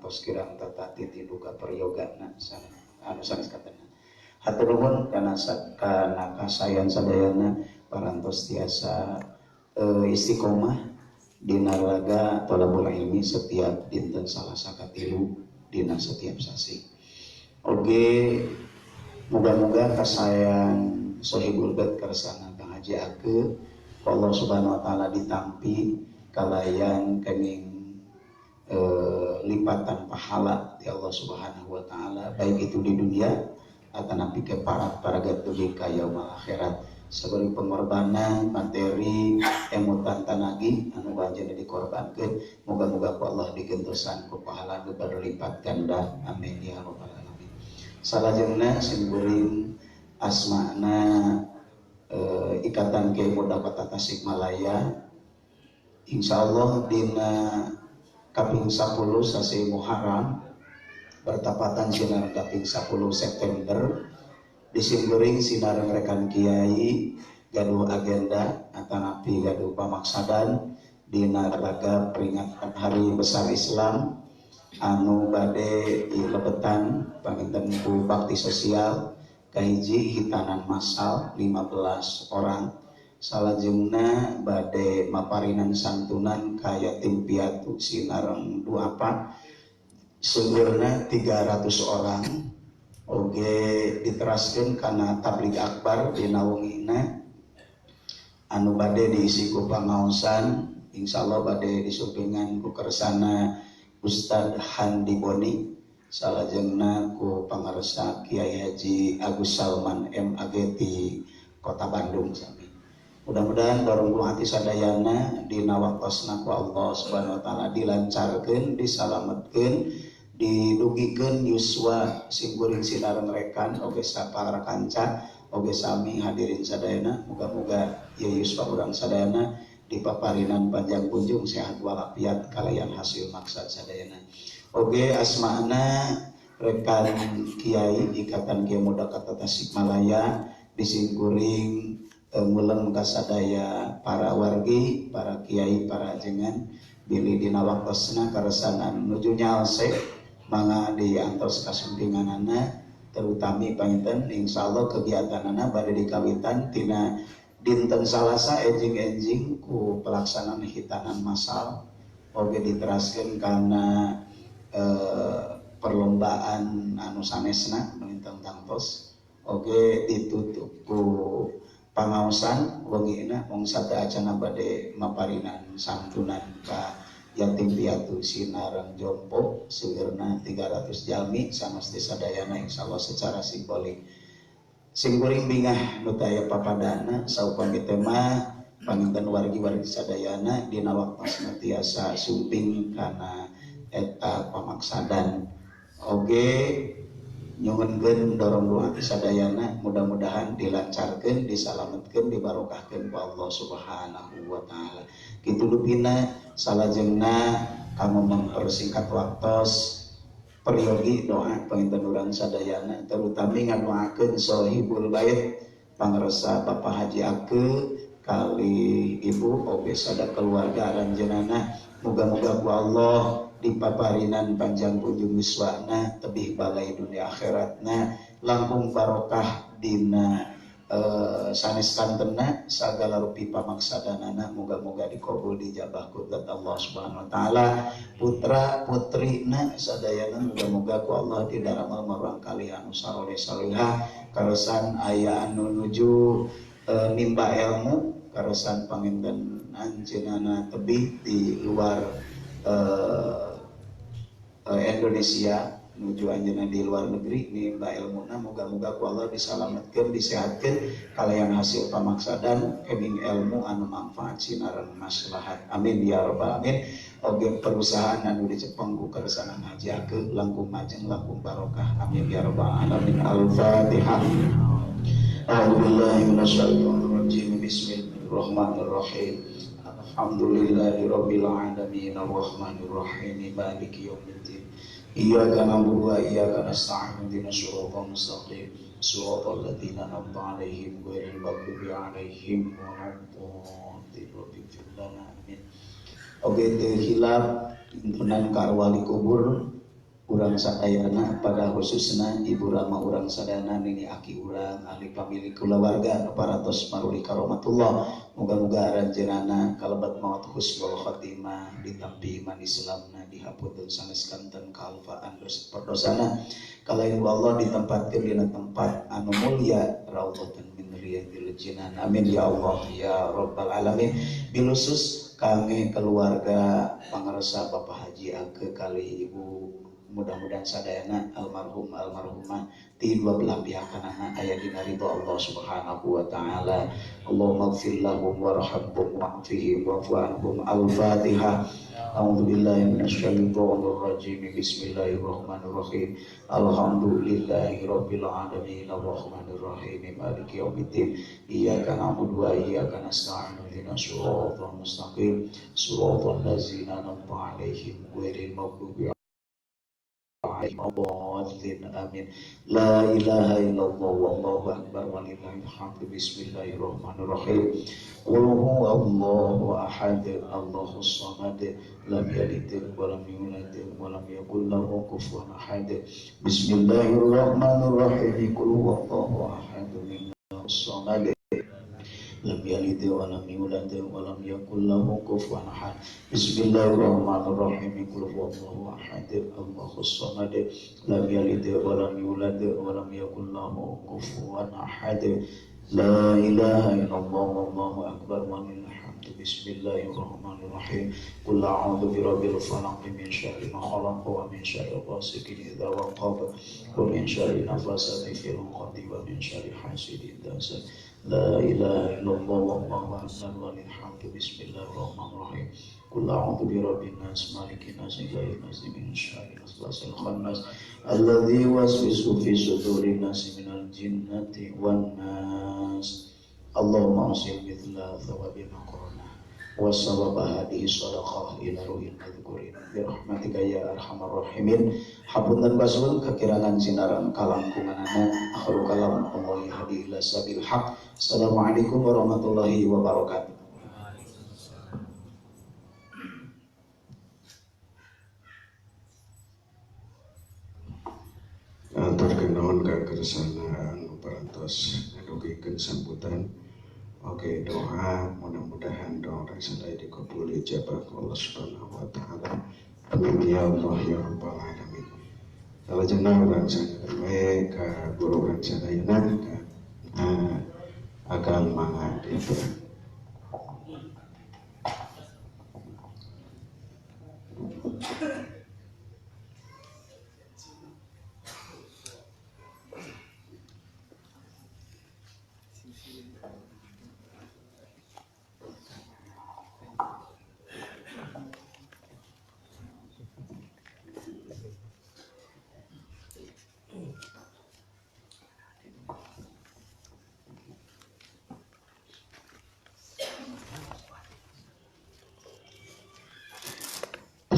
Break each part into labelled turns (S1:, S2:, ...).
S1: parantos kirang tata titiduka periyogana anu sanes katana. Hatur nuhun kana kasayan sadayana parantos tiasa istiqomah dina raga thalabul ilmi setiap dinten Salasa katilu dina setiap sasi. Oge moga-moga kasayan Sohibul Bait kersana Kang Haji Ake Allah Subhanahu wa taala ditampi kalayan kenging lipatan pahala di Allah Subhanahu wa taala baik itu di dunia atau napi ke para gatuh ka yaumul akhirat sebagai pengorbanan materi emutan tanagi anu wajib dikorbankeun moga-moga ku Allah digentosan ku pahala nu berlipat ganda amin ya rabbal alamin. Salajengna simburing asmana Ikatan Kiai Muda Kota Tasikmalaya insyaallah dina kaping 10 sasi Muharram bertepatan sinar kaping 10 September disimbeuring sinareng rekan kiai gaduh agenda atanapi gaduh pamaksadan dina raga peringatan Hari Besar Islam anu bade dilebetan panginten ku bakti sosial kahiji hitanan massal 15 orang salajengna bade maparinan santunan ka yatim piatu sinareng duapan seueurna 300 orang oge diteraskeun kana tabligh akbar dina wengina anu bade diisi ku pangaosan insyaallah bade disupingan ku kersana Ustad Handi Boni salajengna ku pangarsa Kiai Haji Agus Salman MAG di Kota Bandung sami. Mudah-mudahan dorong hati sadayana dina waktosna ku Allah Subhanahu wa taala dilancarkeun, disalametkeun, didugikeun yuswa simkuring sinareng rekan oge sapara kanca oge sami hadirin sadayana muga-muga ieu yuswa urang sadayana dipaparinan panjang kunjung sehat walafiat kalayan hasil maksad sadayana. Oge asmana rekan Kiai Ikatan Kiai Muda Kota Tasikmalaya disingkuring muleng kasadaya para wargi, para kiai, para ajengan bilih dina waktosna karesanan nuju nyaose mangga diantos kasumpinganana terutami panginten insyaallah kegiatanana bade dikawitan tina dinten Salasa enjing-enjing ku pelaksanaan hitanan massal oge diteraskeun kana perlombaan anu sanesna menintang tangtos oge ditutup ku pangaosan wengina mung sada acana bade maparinan santunan ka yatim piatu sinareng jompo seueurna 300 jalmi samesti sadayana insyaallah secara simbolik simkuring bingah nu taya papadana saupami tema panginten wargi-wargi sadayana dina waktosna tiasa sumping kana eta pamaksadan oge nyuhunkeun dorong doa ti sadayana mudah-mudahan dilancarkeun disalametkeun dibarokahkeun ku Allah Subhanahu wa taala kitu dupina salajengna kamu mempersingkat waktos periogi doa panginten urang sadayana terutami ngadoakeun Sohibul Bait pangresa Bapak Haji Ake kali ibu oge sada keluarga aranjeunana muga-muga ku Allah dipaparinan panjang kunjung wiswana tebih balai dunia akhiratna langkung barokah dina sanes kantena sagala rupi pamaksadanana muga-muga dikabul dijabah ku Allah Subhanahu wa taala putra putrina sadayana muga-muga ku Allah didaramal marang kali anu saroleh salihah karesan aya anu nuju nimba ilmu karesan panginten anjeunana tebih di luar Indonesia nuju anjeunna di luar negeri nimba ilmuna moga-moga ku Allah disalametkeun disehatkeun kalayan hasil pamaksadan keming ilmu anu manfaat sinareng maslahat amin ya rabbal alamin oge perusahaan anu dicepeng ku kersana ngajakeun langkung majeng langkung barokah amin ya rabbal alamin al-fatihah a'udzubillahi minasyaitonir rajim bismillahirrahmanirrahim alhamdulillahirabbil alamin arrahmanir rahim maliki yaumiddin iyyaka na'budu wa iyyaka nasta'in ihdinas siratal mustaqim siratal ladzina an'amta 'alaihim ghairil maghdubi 'alaihim waladdallin amin. Oge teu hilap himpunan ka wali kubur urang sadayana pada khususna Ibu Rama urang sadana nini aki urang ahli pamilik kulawarga paratos maruli karomatullah muga-muga aranjeunana kalebat maot husnul khotimah ditampi iman Islamna dihapunten sanes kanten kaalfaan perdosana kalayan Allah ditempatkeun dina tempat anu mulia raudhatan min riyadil jinan amin ya Allah ya rabbal alamin bilusus kami keluarga pangarsa Bapak Haji Ake kali Ibu mudah-mudahan sadayana almarhum almarhumah ti dua belah pihakana aya dina ridho Allah Subhanahu wa taala. Allahumma ighfir lahum warhamhum wa'afihim wa'fu anhum. Al-Fatihah. A'udzu billahi minasyaitonir rajim. Bismillahirrahmanirrahim. Alhamdulillahi rabbil alamin arrahmanir rahim maliki yaumiddin. Iyyaka na'budu wa iyyaka nasta'in ihdinas siratal mustaqim. Siratal ladzina an'amta 'alaihim ghairil maghdubi amin. La ilaha illallah wallahu akbar walillahil hamdu. Bismillahirrahmanirrahim. Qul huwallahu ahad Allahus samad lam yalid wa lam yulad wa lam yakul lahu kufuwan ahad. Bismillahirrahmanirrahim. Qul huwallahu ahad Allahus samad lam yalid wa lam yulad wa lam yakul lahu kufuwan ahad. Bismillahirrahmanirrahim. Qul huwallahu ahad Allahus samad lam yalid wa lam yulad wa lam yakul lahu kufuwan ahad. La ilaha illallah wallahu akbar walillahil hamdu. Bismillahirrahmanirrahim. Qul a'udzu birabbil falaq min syarri ma khalaq wa min syarri ghasiqin idza waqab wa min syarri nafasati fil 'uqad wa min syarri hasidin idza hasad. La ilaha illallah wallahu akbar walillahil hamdu. Bismillahirrahmanirrahim. Qul a'udzu birabbin nas malikin nas ilahin nas min syarril waswasil khannas alladzi yuwaswisu fi sudurin nas minal jinnati wan nas. Allahumma asil mithla thawabi maqrana wa sawaba hadhihi sadaqah ila ruhil madhkurin bi rahmatika ya arhamar rahimin. Hapunten basul kekirangan sinaran kalangkunganana akhiru kalam Allahi hadi ila sabil haq. Assalamualaikum warahmatullahi wabarakatuh.
S2: Terkenaun kegersanaan perantos ngadugikeun sambutan. Oke, doa mudah-mudahan doa orang sadaya dikabul ijabah Allah Subhanahu wa taala. Amin ya Allah ya rabbal alamin. Salajengna urang sadaya ka guru urang sadayana ka agama itu.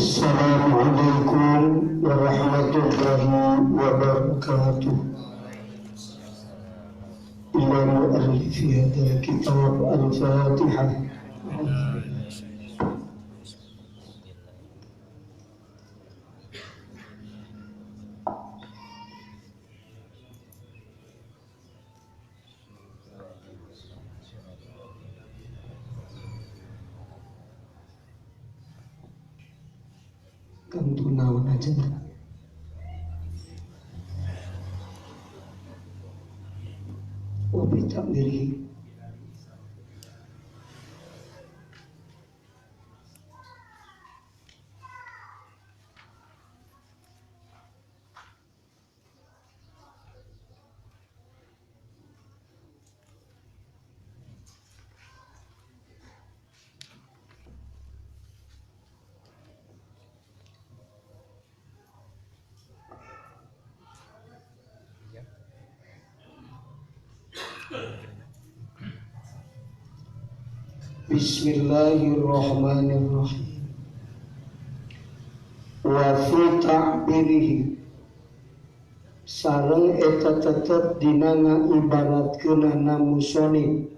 S3: Assalamualaikum warahmatullahi wabarakatuh. Ila mu'allifi hadal kitab al-Fatihah. Kantu naon aja wabi takdiri. Bismillahirrahmanirrahim. Wa fi ta'birihi sareng eta tetep dina ngaibaratkeunana musonib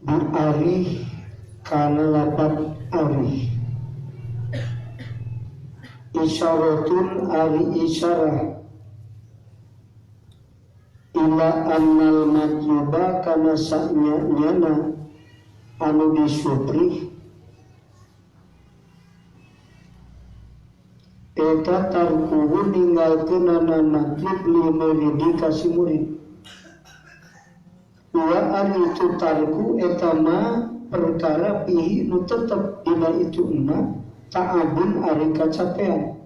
S3: bi'arih kana lapat arih isyaratun ari isyarah ila annal matluba kana sa'nyana anu disupri eta tarkuhu ninggalkeunana matlub li muridi kasih murid wa ari itu tarku eta ma perkara pihi nu tetep dina itu ta'abun ari kacapean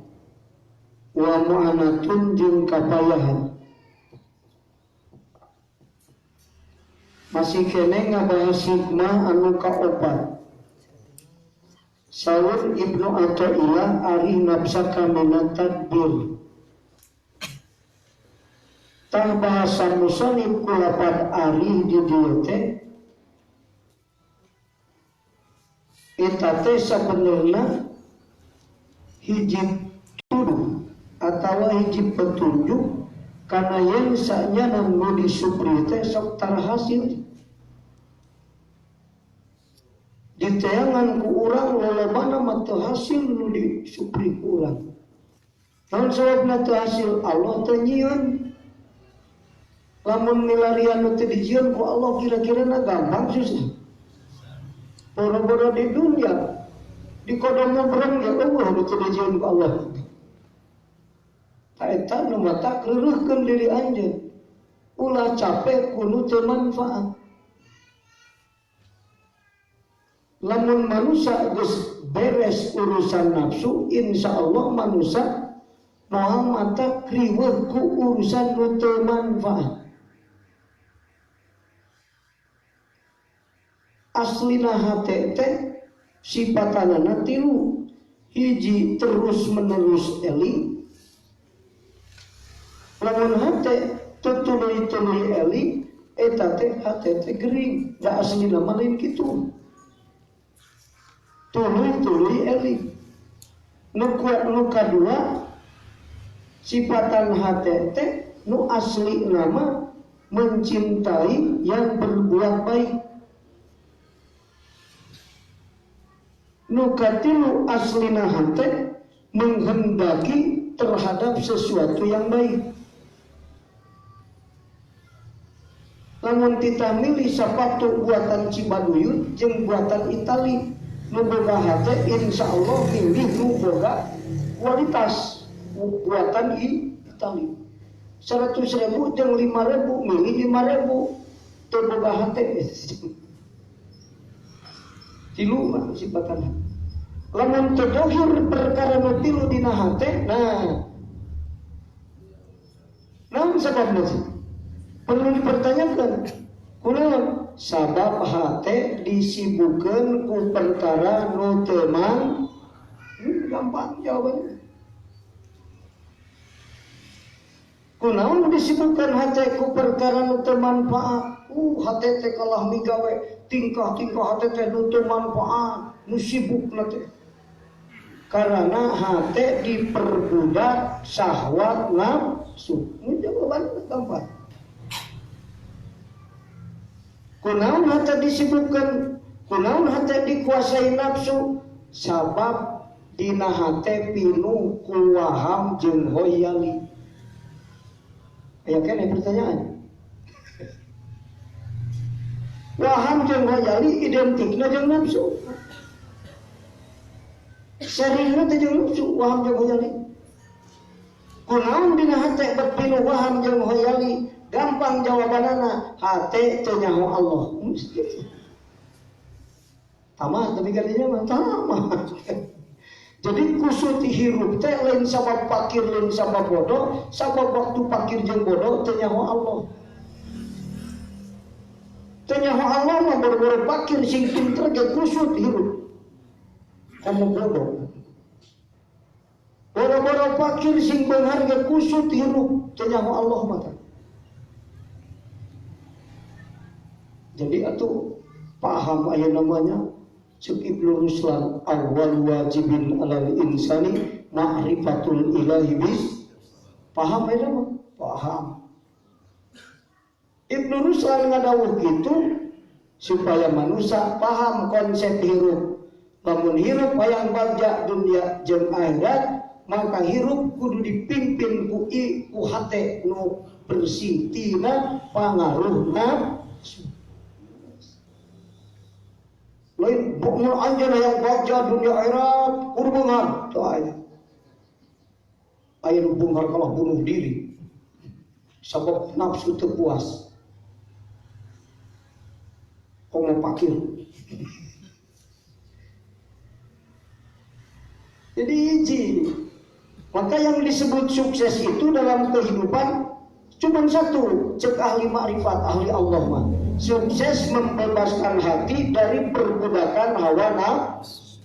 S3: wa mu'anatun jeung kapayahan. Masih kene ngabahas hikmah anu kaopat. Saur Ibnu Athaillah ari nafsaka minat tadbir. Tah bahasa musannif kulapat ari di dieu teh eta teh sabenerna hiji tuduh atawa hiji petunjuk kana yen sanyana nu disupri teh sok tarhasil. Diteangan ku urang lolobana mah teu hasil nu disupri ku urang. Naon sababna teu hasil? Allah teu nyieun. Lamun milarian nu teu dijieun ku Allah kira-kirana gampang susah. Boro-boro di dunia di kodongna berang ya Allah nu teu dijieun ku Allah. Ta eta nu mata kreureukkeun diri anjeun. Ulah capek kudu teu manfaat. Lamun manusia geus beres urusan nafsu, insya Allah manusia moal mata kriweuh ku urusan nu teu manfaat. Aslina hate teh sipatanana tilu. Hiji terus menerus eling. Lamun hate tutuluy-tuluy eling, eta teh hate teh gering. Da aslina mah lain kitu. Tuluy-tuluy eling. Nu kadua sifatan hate teh nu asli nama mencintai yang berbuat baik. Nu katilu aslina hate menghendaki terhadap sesuatu yang baik. Lamun kita milih sapatu buatan Cibaduyut jeung buatan Itali, nu boga hate insyaallah milih nu boga kualitas buatan Itali. 100.000 jeung 5.000 milih 5.000 teu boga hate. Tilu mah sifatana. Lamun terdohir perkara nu tilu dina hate, nah naon sababna sih? Perlu dipertanyakan. Kunaon sabab hate disibukkeun ku perkara nu teu gampang jawabannya. Kunaon disibukkeun hate ku perkara nu teu manfaat? Hate teh kalah migawe tingkah-tingkah hate teh nu teu manfaat, nu sibukna teh. Karena hate diperbudak syahwat nafsu. Ini jawabannya gampang. Kunaon hate disibukkeun, kunaon hate dikuasai nafsu? Sabab dina hate pinuh ku waham jeung hoyali. Aya kene pertanyaan. Waham jeung hoyali identikna jeung nafsu. Saringna teh jeung nafsu, waham jeung hoyali. Kunaon dina hate berpinuh waham jeung hoyali? Gampang jawabanana, hate teu nyaho Allah. Tamah tapi kalinya mah tamah. Jadi kusut hirup teh lain sabab fakir lain sabab bodoh, sabab waktu fakir jeung bodoh teu nyaho Allah. Teu nyaho Allah mah boro-boro fakir sing pinter ge kusut hirup. Kamu bodoh. Boro-boro fakir sing beunghar ge kusut hirup, teu nyaho Allah mah. Jadi atuh paham aya namanya cek Ibnu Ruslan awal wajibin alal insani ma'rifatul ilahi bis. Paham aya mah? Paham. Ibnu Ruslan ngadawuh gitu supaya manusia paham konsep hirup. Lamun hirup hayang bagja dunia jeung akhirat maka hirup kudu dipimpin ku hate nu bersih tina pangaruh nafsu. Lain mau anjana yang baca dunia akhirat kudu beunghar teu aya. Aya nu beunghar kalah bunuh diri sabab nafsu teu puas. Komo pakir. Jadi hiji. Maka yang disebut sukses itu dalam kehidupan cuma satu, cek ahli makrifat, ahli Allah mah. Sukses membebaskan hati dari perbudakan hawa nafsu.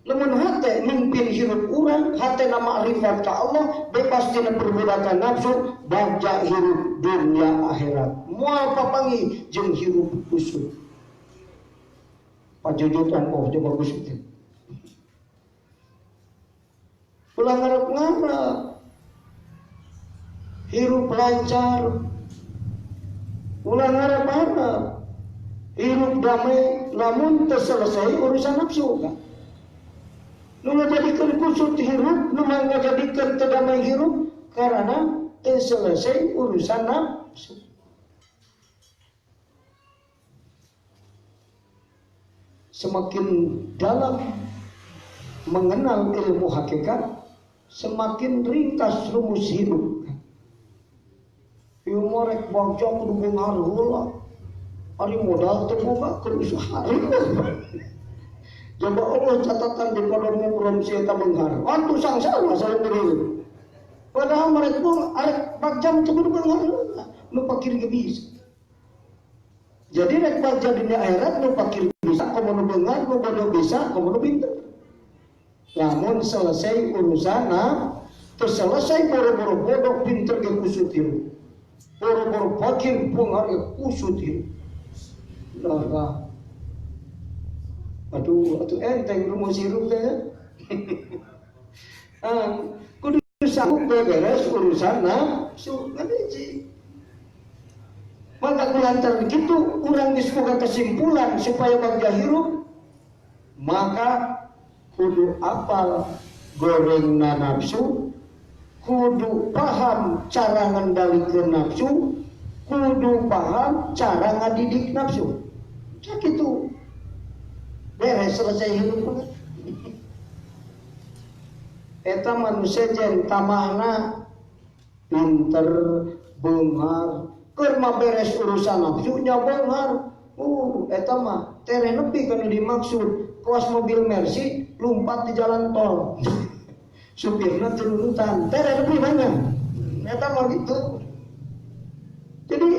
S3: Lamun hate mimpin hirup urang, hate na makrifat ka Allah, bebas tina perbudakan nafsu, bagja hirup dunia akhirat. Moal papangi jeung hirup kusut. Pajujutan coba kusut. Ulang ngarep-ngarep hirup lancar, ulang ngarep-ngarep hirup damai, lamun terselesai urusan nafsu kan. Nu ngajadikeun kusut hirup, nu ngajadikeun teu damai hirup karena terselesai urusan nafsu. Semakin dalam mengenal ilmu hakikat, semakin ringkas rumus hidup. Ieu morek bangsa kudu beunghar heula. Ari modal teu boga keur usaha. Coba Allah catatan di kolom muram si eta beunghar. Wantu sangsara sareng diri. Padahal mereka pun arek bajam teu kudu beunghar heula. Nu pakir ge bisa. Jadi rek baca dunia akhirat nu pakir bisa, komo nu beunghar, nu bodoh bisa, komo nu pinter. Namun selesai urusan terus selesai boro-boro bodoh pinter ke kusut hirup, boro-boro fakir beunghar ke kusut hirup. Lah, aduh enteng rumus hirup teh. Kudu sanggup beres urusan nafsu ngabiji. Maka kulantaran gitu urang geus boga kesimpulan supaya bagja hirup, maka kudu apal gorengna nafsu, kudu paham cara ngendalikeun nafsu, kudu paham cara ngadidik nafsu. Cak itu beres selesai hidup. Eta manusia jen tamahna pinter beunghar, keur mah beres urusan nafsunya beunghar. Eta mah tere nepi kana dimaksud. Kawas mobil Mercy lompat di jalan tol. Supirna turunutan, tere lebih banyak. Ternyata mau gitu. Jadi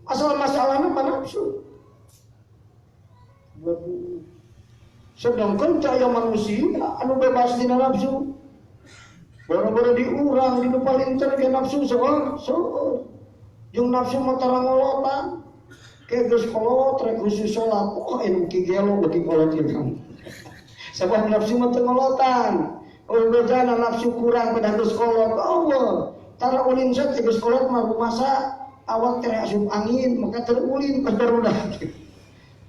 S3: asal masalahnya apa nafsu. Sedangkan cahaya manusia anu bebas dina nafsu. Boro-boro diurang di paling terke nafsu soal. Jeung nafsu mah tara ngolotan. Kayak geus kolot rek khusus salat. Oh anu ki gelo beuki kolot ieu kan. Sebab nafsu mah teu ngolotan. Bejana nafsu kurang pada geus kolot Allah. Tara ulin sae geus kolot mah rumasa awak teh asup angin maka teu ulin pas barudak.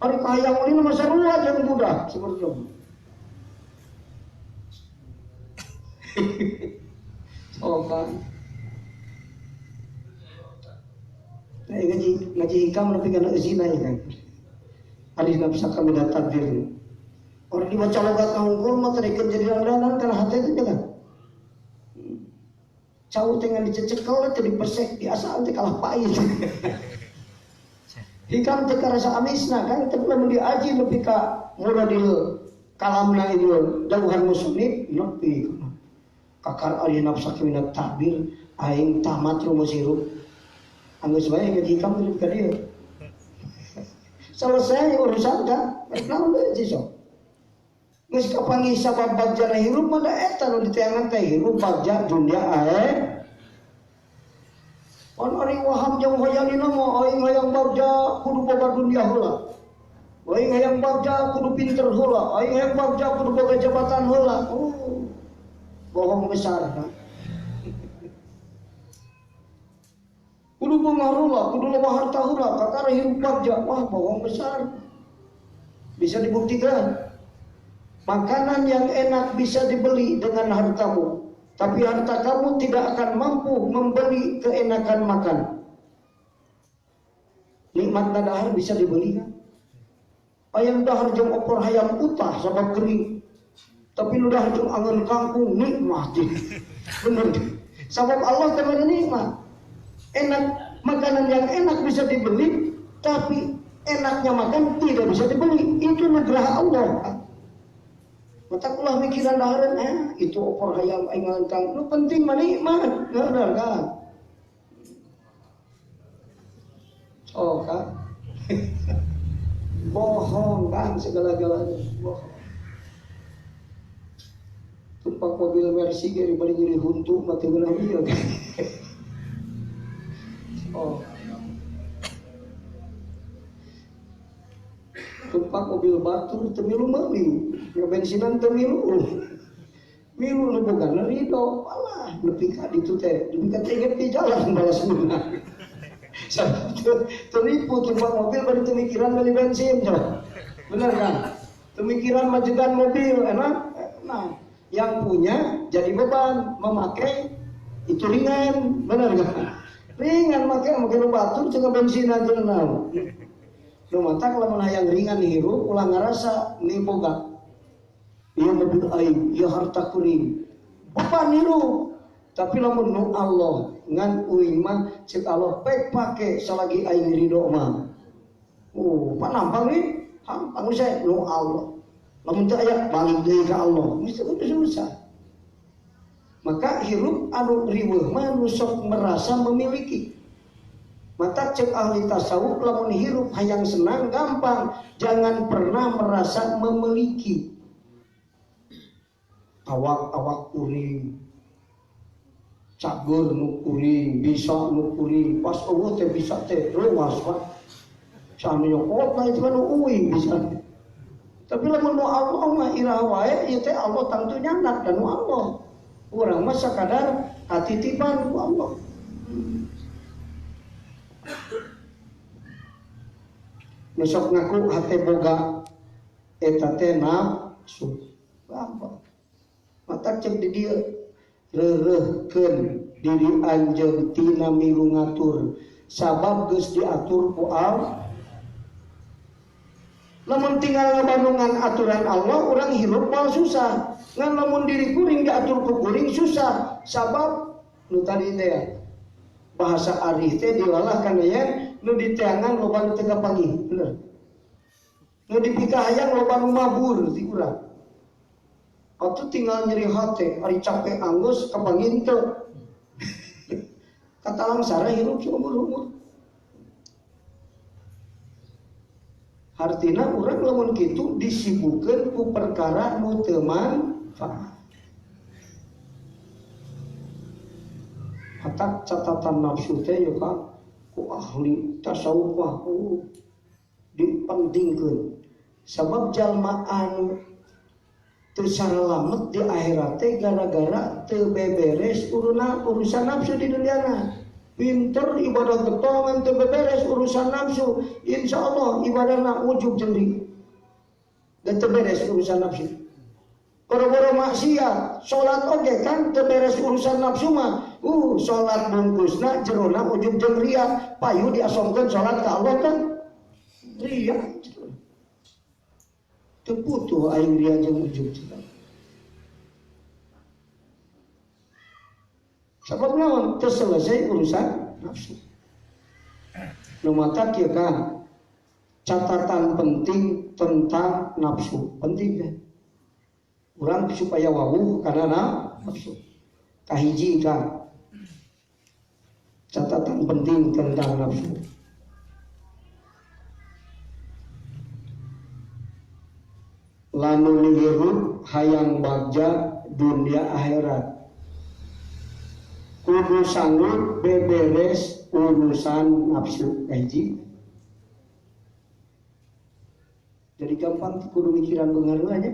S3: Ari kahayang ulin mah sarua jeung budak seperti itu. Coba. Nah, ngaji hikam lebih kana zina ya kan. Ari nafsa kami datang diri. Orang dibaca logat ngungkul mah tadi jadi dandanan karena hati itu kan. Cau dengan dicecekel teh dipesek diasaan teh kalah pahit. Hikam teh karasa amisna kan teh lamun diaji nepi ka muradil kalamna ieu dawuhan musannif nepi. Kakar ari nafsa minat tabir aing tamat rumus hirup. Anggeus bae ngaji hikam teh ka dieu. Selesai urusan kan, naon deui sok. Geus kapanggih sabab bagja hirup mah da eta nu diteangan teh hirup bagja dunia ae. Pan ari waham jeung hayalina mah aing hayang bagja kudu boga dunia heula. Aing hayang bagja kudu pinter heula, aing hayang bagja kudu boga jabatan heula. Bohong besar kan. Kudu beunghar heula, kudu loba harta heula, kakara hirup bagja. Wah, bohong besar. Bisa dibuktikan. Makanan yang enak bisa dibeli dengan hartamu, tapi harta kamu tidak akan mampu membeli keenakan makan. Nikmat dahar bisa dibeli kan? Ayam dahar jeung opor hayam utah sabab kering. Tapi nu dahar jeung angeun kangkung nikmat. Bener. Sabab Allah teman nikmat. Enak, makanan yang enak bisa dibeli, tapi enaknya makan tidak bisa dibeli. Itu nugrah Allah. Matakulah mikiran dahareun itu opor hayam aing angeun kangkung. Nu penting mah nikmat, bener kan? Oh kan? Bohong kan segala-galanya bohong. Tumpak mobil Mercy gari bari nyeri huntu mati beunang ieu kan. Oh. Tumpak mobil batur teu milu meuli, bensinan teu milu. Milu nu boga ridho, alah nepi ka ditu teh, nepi ka teh di jalan balas munah. Ternipu tumpak mobil baru pemikiran beli bensin coba. Benar kan? Pemikiran majukan mobil enak. Nah, yang punya jadi beban, memakai itu ringan, benar kan? Ringan makai batur juga bensin aja naon. Nu mata kalau hayang ringan hirup ulah ngarasa nih boga. Ieu mobil aing, ieu harta kuring. Beban hirup. Tapi lamun nu Allah ngan uing mah cek Allah pek pake salagi aing ridho mah. Panampang nih, hampang saya nu Allah. Lamun teu aya balik deui ka Allah, bisa susah. Maka hirup anu riweuh mah nu sok merasa memiliki. Mata cek ahli tasawuf lamun hirup hayang senang gampang, jangan pernah merasa memiliki. Awak kuring. Cagur nu kuring, bisa nu kuring, pas eueuh teh bisa teh leuwas Pak. Sanu nyokot itu kan uing bisa. Tapi lamun nu Allah mah iraha wae ieu teh Allah tangtu nyandak dan nu Allah. Urang mah sakadar hatitipan ku Allah. Besok ngaku hate boga eta teh nafsu. Gampang. Mata cek di dieu reureuhkeun diri anjeun tina milu ngatur sabab geus diatur ku Allah. Lamun tinggal ngabandungan aturan Allah urang hirup moal susah. Ngan lamun diri kuring diatur ku kuring susah sabab nu tadi teh bahasa arih teh dilalah kana ya nu diteangan loba nu teu kapanggih bener. Nu dipikahayang loba nu mabur ti urang. Atau tinggal nyeri hati, hari capek anggus kepanggin teu. Kata langsara hirup seumur-umur. Hartina urang lamun kitu disibukkeun ku perkara nu teu manfaat. Hatak catatan nafsu teh ya Kang, ku ahli tasawuf mah dipentingkeun. Sabab jalma anu teu saralamet di akhirat teh gara-gara teu beberes urusan nafsu di dunyana. Pinter ibadah ketongan teu beberes urusan nafsu, insyaallah ibadahna ujub jeung dan teu beres urusan nafsu. Boro-boro maksiat, salat oge kan teu beres urusan nafsu mah. Salat bungkusna jerona ujub jeung riya, payu diasongkeun salat ka Allah kan riya. Teu butuh aing riya jeung ujub cenah. Sabab naon? Teu selesai urusan nafsu. Nu mata kieu kan catatan penting tentang nafsu. Penting kan? Urang supaya wawuh kana nafsu. Kahiji kan catatan penting tentang nafsu. Lamun hirup hayang bagja dunia akhirat kudu sanggup beberes urusan nafsu kahiji. Jadi gampang kudu mikiran beungeureuh aja.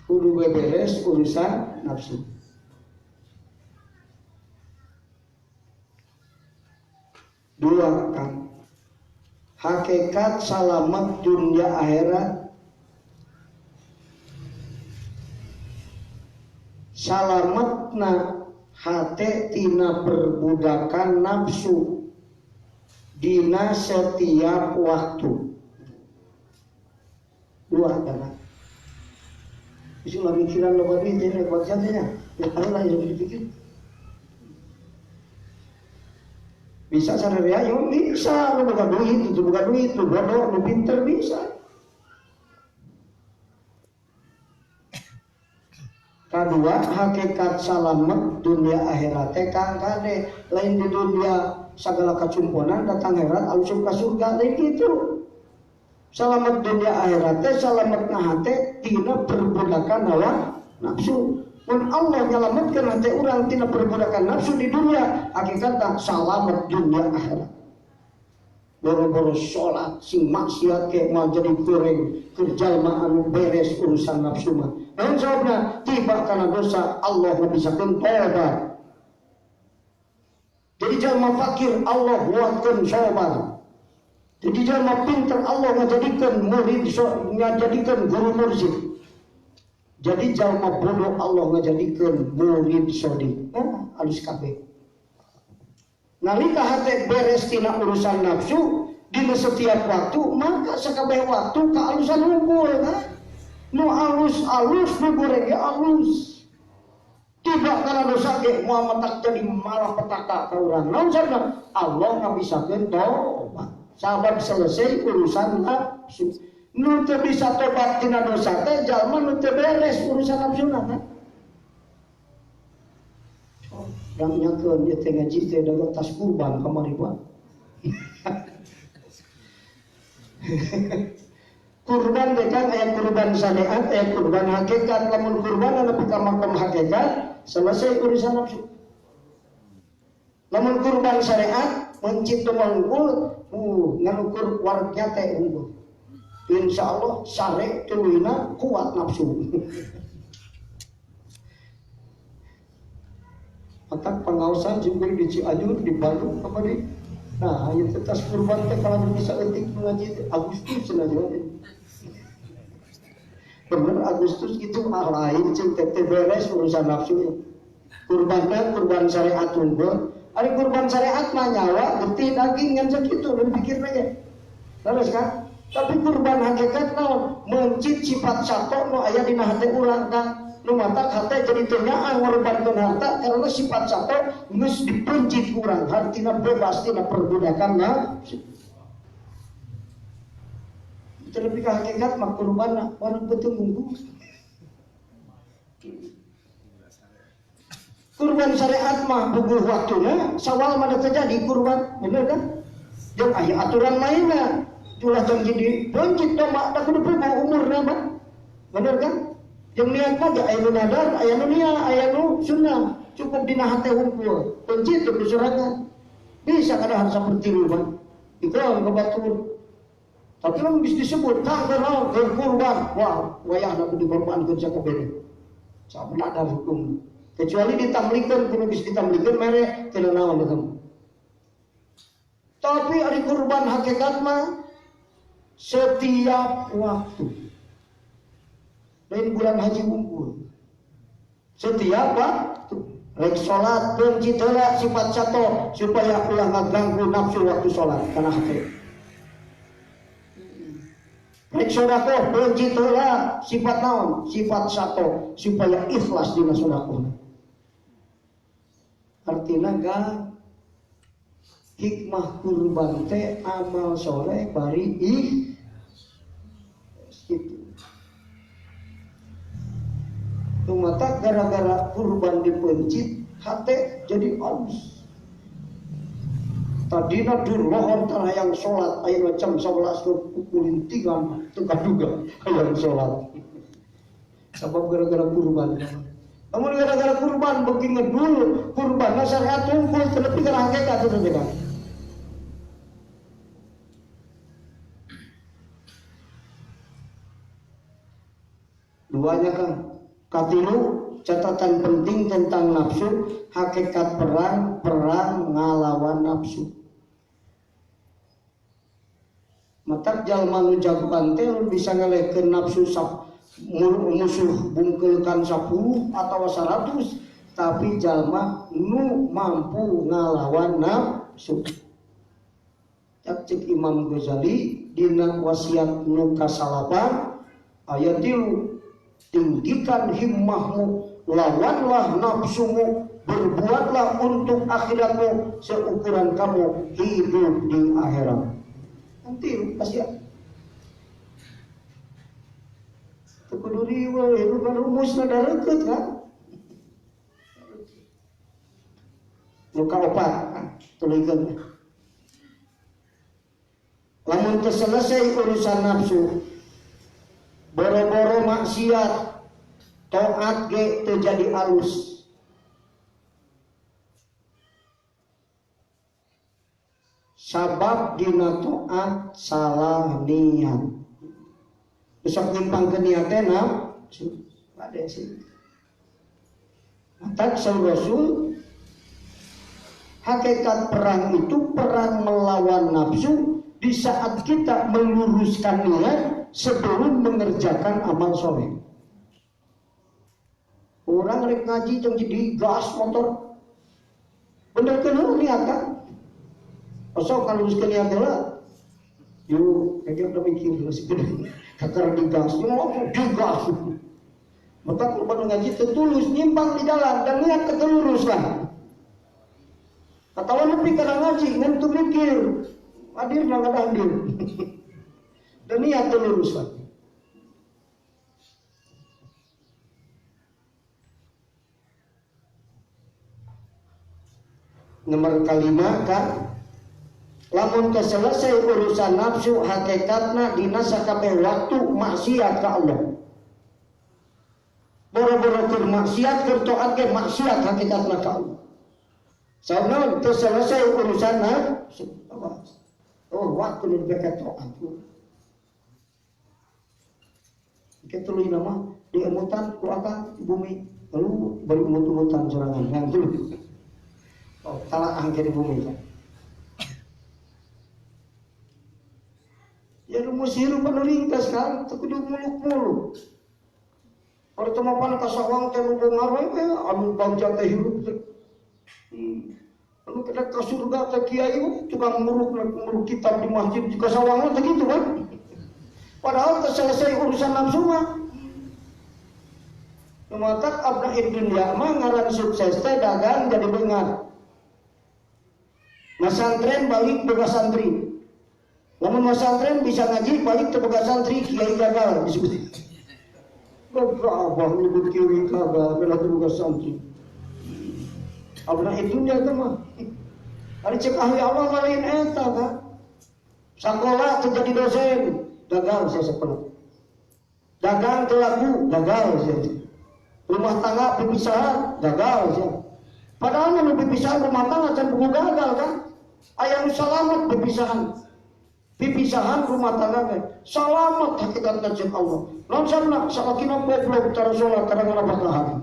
S3: Kudu beberes urusan nafsu. Dua kan hakikat salamet dunia akhirat salametna hate tina perbudakan nafsu dina setiap waktu. Dua karena isulah mikiran lo bagi ini bacaannya ya Allah yang dipikir bisa sadar ya, yo bisa lo bukan duit itu bukan duit lo bodoh lo pinter bisa. Kedua, hakikat salamet dunia akhirat kang kade lain di dunia segala kacumponan datang akhirat langsung ke surga lain gitu. Salamet dunia akhirat salamet hate tina perbudakan hawa nafsu. Mun Allah nyalametkeun hate urang tina perbudakan nafsu di dunia, hakikatna salamet dunia akhirat. Boro-boro sholat sing maksiat ke mau jadi goreng kerja anu beres urusan nafsu mah. Namun sababna tiba karena dosa Allah ngabisakeun tobat. Jadi jalma fakir Allah buatkeun sobar. Jadi jalma pinter Allah ngajadikeun murid ngajadikeun guru mursyid. Jadi jalma bodoh Allah ngajadikeun murid sodi. Alus kabeh. Nalika hate beres tina urusan nafsu dina setiap waktu maka sakabeh waktu kaalusan hungkul kan nu alus nu goreng ge alus tiba kana dosa ge moal matak jadi malah petaka ka urang naon sabda Allah ngabisakeun tobat sabab selesai urusan nafsu nu teu bisa tobat tina dosa teh jalma nu teu beres urusan nafsuna kan dan nyakeun dia teh ngaji teh dagang tas kurban kamari Pak. Kurban teh kan aya kurban syariat, aya kurban hakikat. Lamun kurban nepi ka makam hakikat, selesai urusan nafsu. Lamun kurban syariat mencit mangkul, nganukur wargnya teh unggul. Insyaallah sare tuluina kuat nafsu. Matak pengawasan juga di Cianjur di Bandung kemarin. Nah, itu tas kurban teh kalau bisa etik mengaji Agustus saja. Bener Agustus itu lain cing teh beres urusan nafsu. Kurban syariat unggul. Ari kurban syariat mah nyawa getih daging ngan sakitu lu pikir aja. Terus kan? Tapi kurban hakikat naon? Mencit sifat sato nu aya dina hate urang kan. Nu matak hate jadi ternyaang ngorbankeun harta karena sifat sato geus dipencit urang hartina bebas tina perbudakan nafsu. Terlebih ke hakikat mah kurban orang betul munggu. Kurban syariat mah bubuh waktuna sawal mana terjadi kurban bener kan? Jeung aya aturan mainna ulah jang jadi pencit doma da kudu puguh umurna mah. Bener kan? Jeung niat mah aya nu nadar, aya nu nia, aya nu sunnah. Cukup dina hate hungkul. Pencit teu sorangan. Bisa kada harus seperti rumah. Ikram ke batur. Tapi lamun geus disebut tanggal kurban, wah wayahna kudu dikorbankeun sakabeh. Sabna ada hukum. Kecuali ditamlikeun kudu geus ditamlikeun mere teu naon eta. Tapi ari kurban hakikat mah setiap waktu. Lain bulan haji unggul. Setiap waktu. Rek sholat pencit heula sifat sato supaya ulah ngaganggu nafsu waktu sholat kana hate. Rek sedekah pencit heula sifat naon? Sifat sato supaya ikhlas dina sedekah. Artina ga hikmah kurban teh amal soleh bari itu. Tumata gara-gara kurban dipencit hate jadi alus. Tadina durlohor tanah yang sholat aya macam 11 pukulin 3 teu kaduga hayang sholat. Sabab gara-gara kurban. Namun gara-gara kurban beuki ngedul kurban syariat unggul terlebih kana hakikat itu kan. Duanya kan katilu catatan penting tentang nafsu, hakikat perang ngalawan nafsu. Matak jalma nu jagoan teh bisa ngalekeun nafsu musuh bungkelkan 10 atau 100, tapi jalma nu mampu ngalawan nafsu. Cek Imam Ghazali dina wasiat nu kasalapan ayat 3, tinggikan himmahmu, lawanlah nafsumu, berbuatlah untuk akhiratmu seukuran kamu hidup di akhirat. Nanti kasih kudu riweuh itu kan rumusna da reukeut kan. Muka 4 tuluykeun. Lamun teu selesai urusan nafsu, boro-boro maksiat, taat ge teu jadi alus. Sabab dina taat salah niat. Besok nyimpang ke niatena, ada sih. Mata Rasul, hakikat perang itu perang melawan nafsu di saat kita meluruskan niat sebelum mengerjakan amal soleh. Orang rek ngaji jeung jadi gas motor, bener kan niat kan? Pasal kalau luruskan niat lah, yuk kayak udah mikir masih gede. Kakar digas, langsung digas. Maka kalau ngaji tertulus, nyimpang di jalan dan niat ketelurus kan. Katakan lebih karena ngaji, ngantuk mikir, hadir nggak hadir. Dan niat terlurus kan. Nomor 5 kan. Lamun selesai urusan nafsu, hakikatna dina sakabeh waktu maksiat ka Allah. Boro-boro keur maksiat keur taat ge maksiat hakikatna ka Allah. Sauna teu selesai urusan nafsu. Oh, waktu nu beka taat. Ketuluy nama di emutan ku akang di bumi. Lalu bari emut-emutan sorangan yang dulu. Oh, talaah ke di bumi kan. Ya rumus hirup anu ringkas kan, teu kudu muluk-muluk. Pertemuan kasawang teh nu ngaroe teh anu bagja teh hirup teh. Anu kada ka surga teh kiai tukang nguruk kitab di masjid di kasawang teh gitu kan. Padahal teu selesai urusan nafsu mah. Numatak abna dunya mah ngaran sukses teh dagang jadi beungat. Masantren balik boga santri. Lamun masantren bisa ngaji balik ke boga santri kiai gagal disebut. Goblok abah nyebut kiai gagal bela ke boga santri. Abna dunya teh mah. Ari cek ahli Allah lain eta kan. Sakola teu jadi dosen, gagal saya sepenuh. Dagang teu laku, gagal saya. Rumah tangga perpisahan, gagal saya. Padahal nu perpisahan rumah tangga can buku gagal kan. Aya nu salamet perpisahan rumah tangga teh. Salamet hakikatna jeung Allah. Lamun sabna salakina goblok cara salat kadang ngapakahan.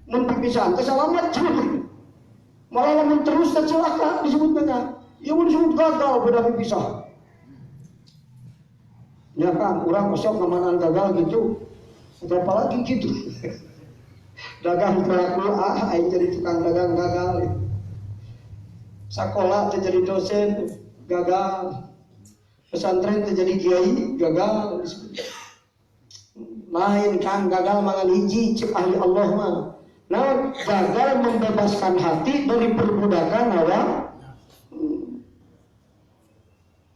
S3: Mun perpisahan teh salamet jeung. Malah lamun terus teh celaka disebut beunang. Ieu mun disebut gagal beda perpisahan. Ya kan, urang besok ngamanan gagal gitu. Berapa lagi gitu. Dagang kelaku aing jadi tukang dagang gagal. Sekolah jadi dosen gagal. Pesantren jadi kiai gagal. Lain kan gagal mangan hiji cek ahli Allah mah. Nah, gagal membebaskan hati dari perbudakan hawa.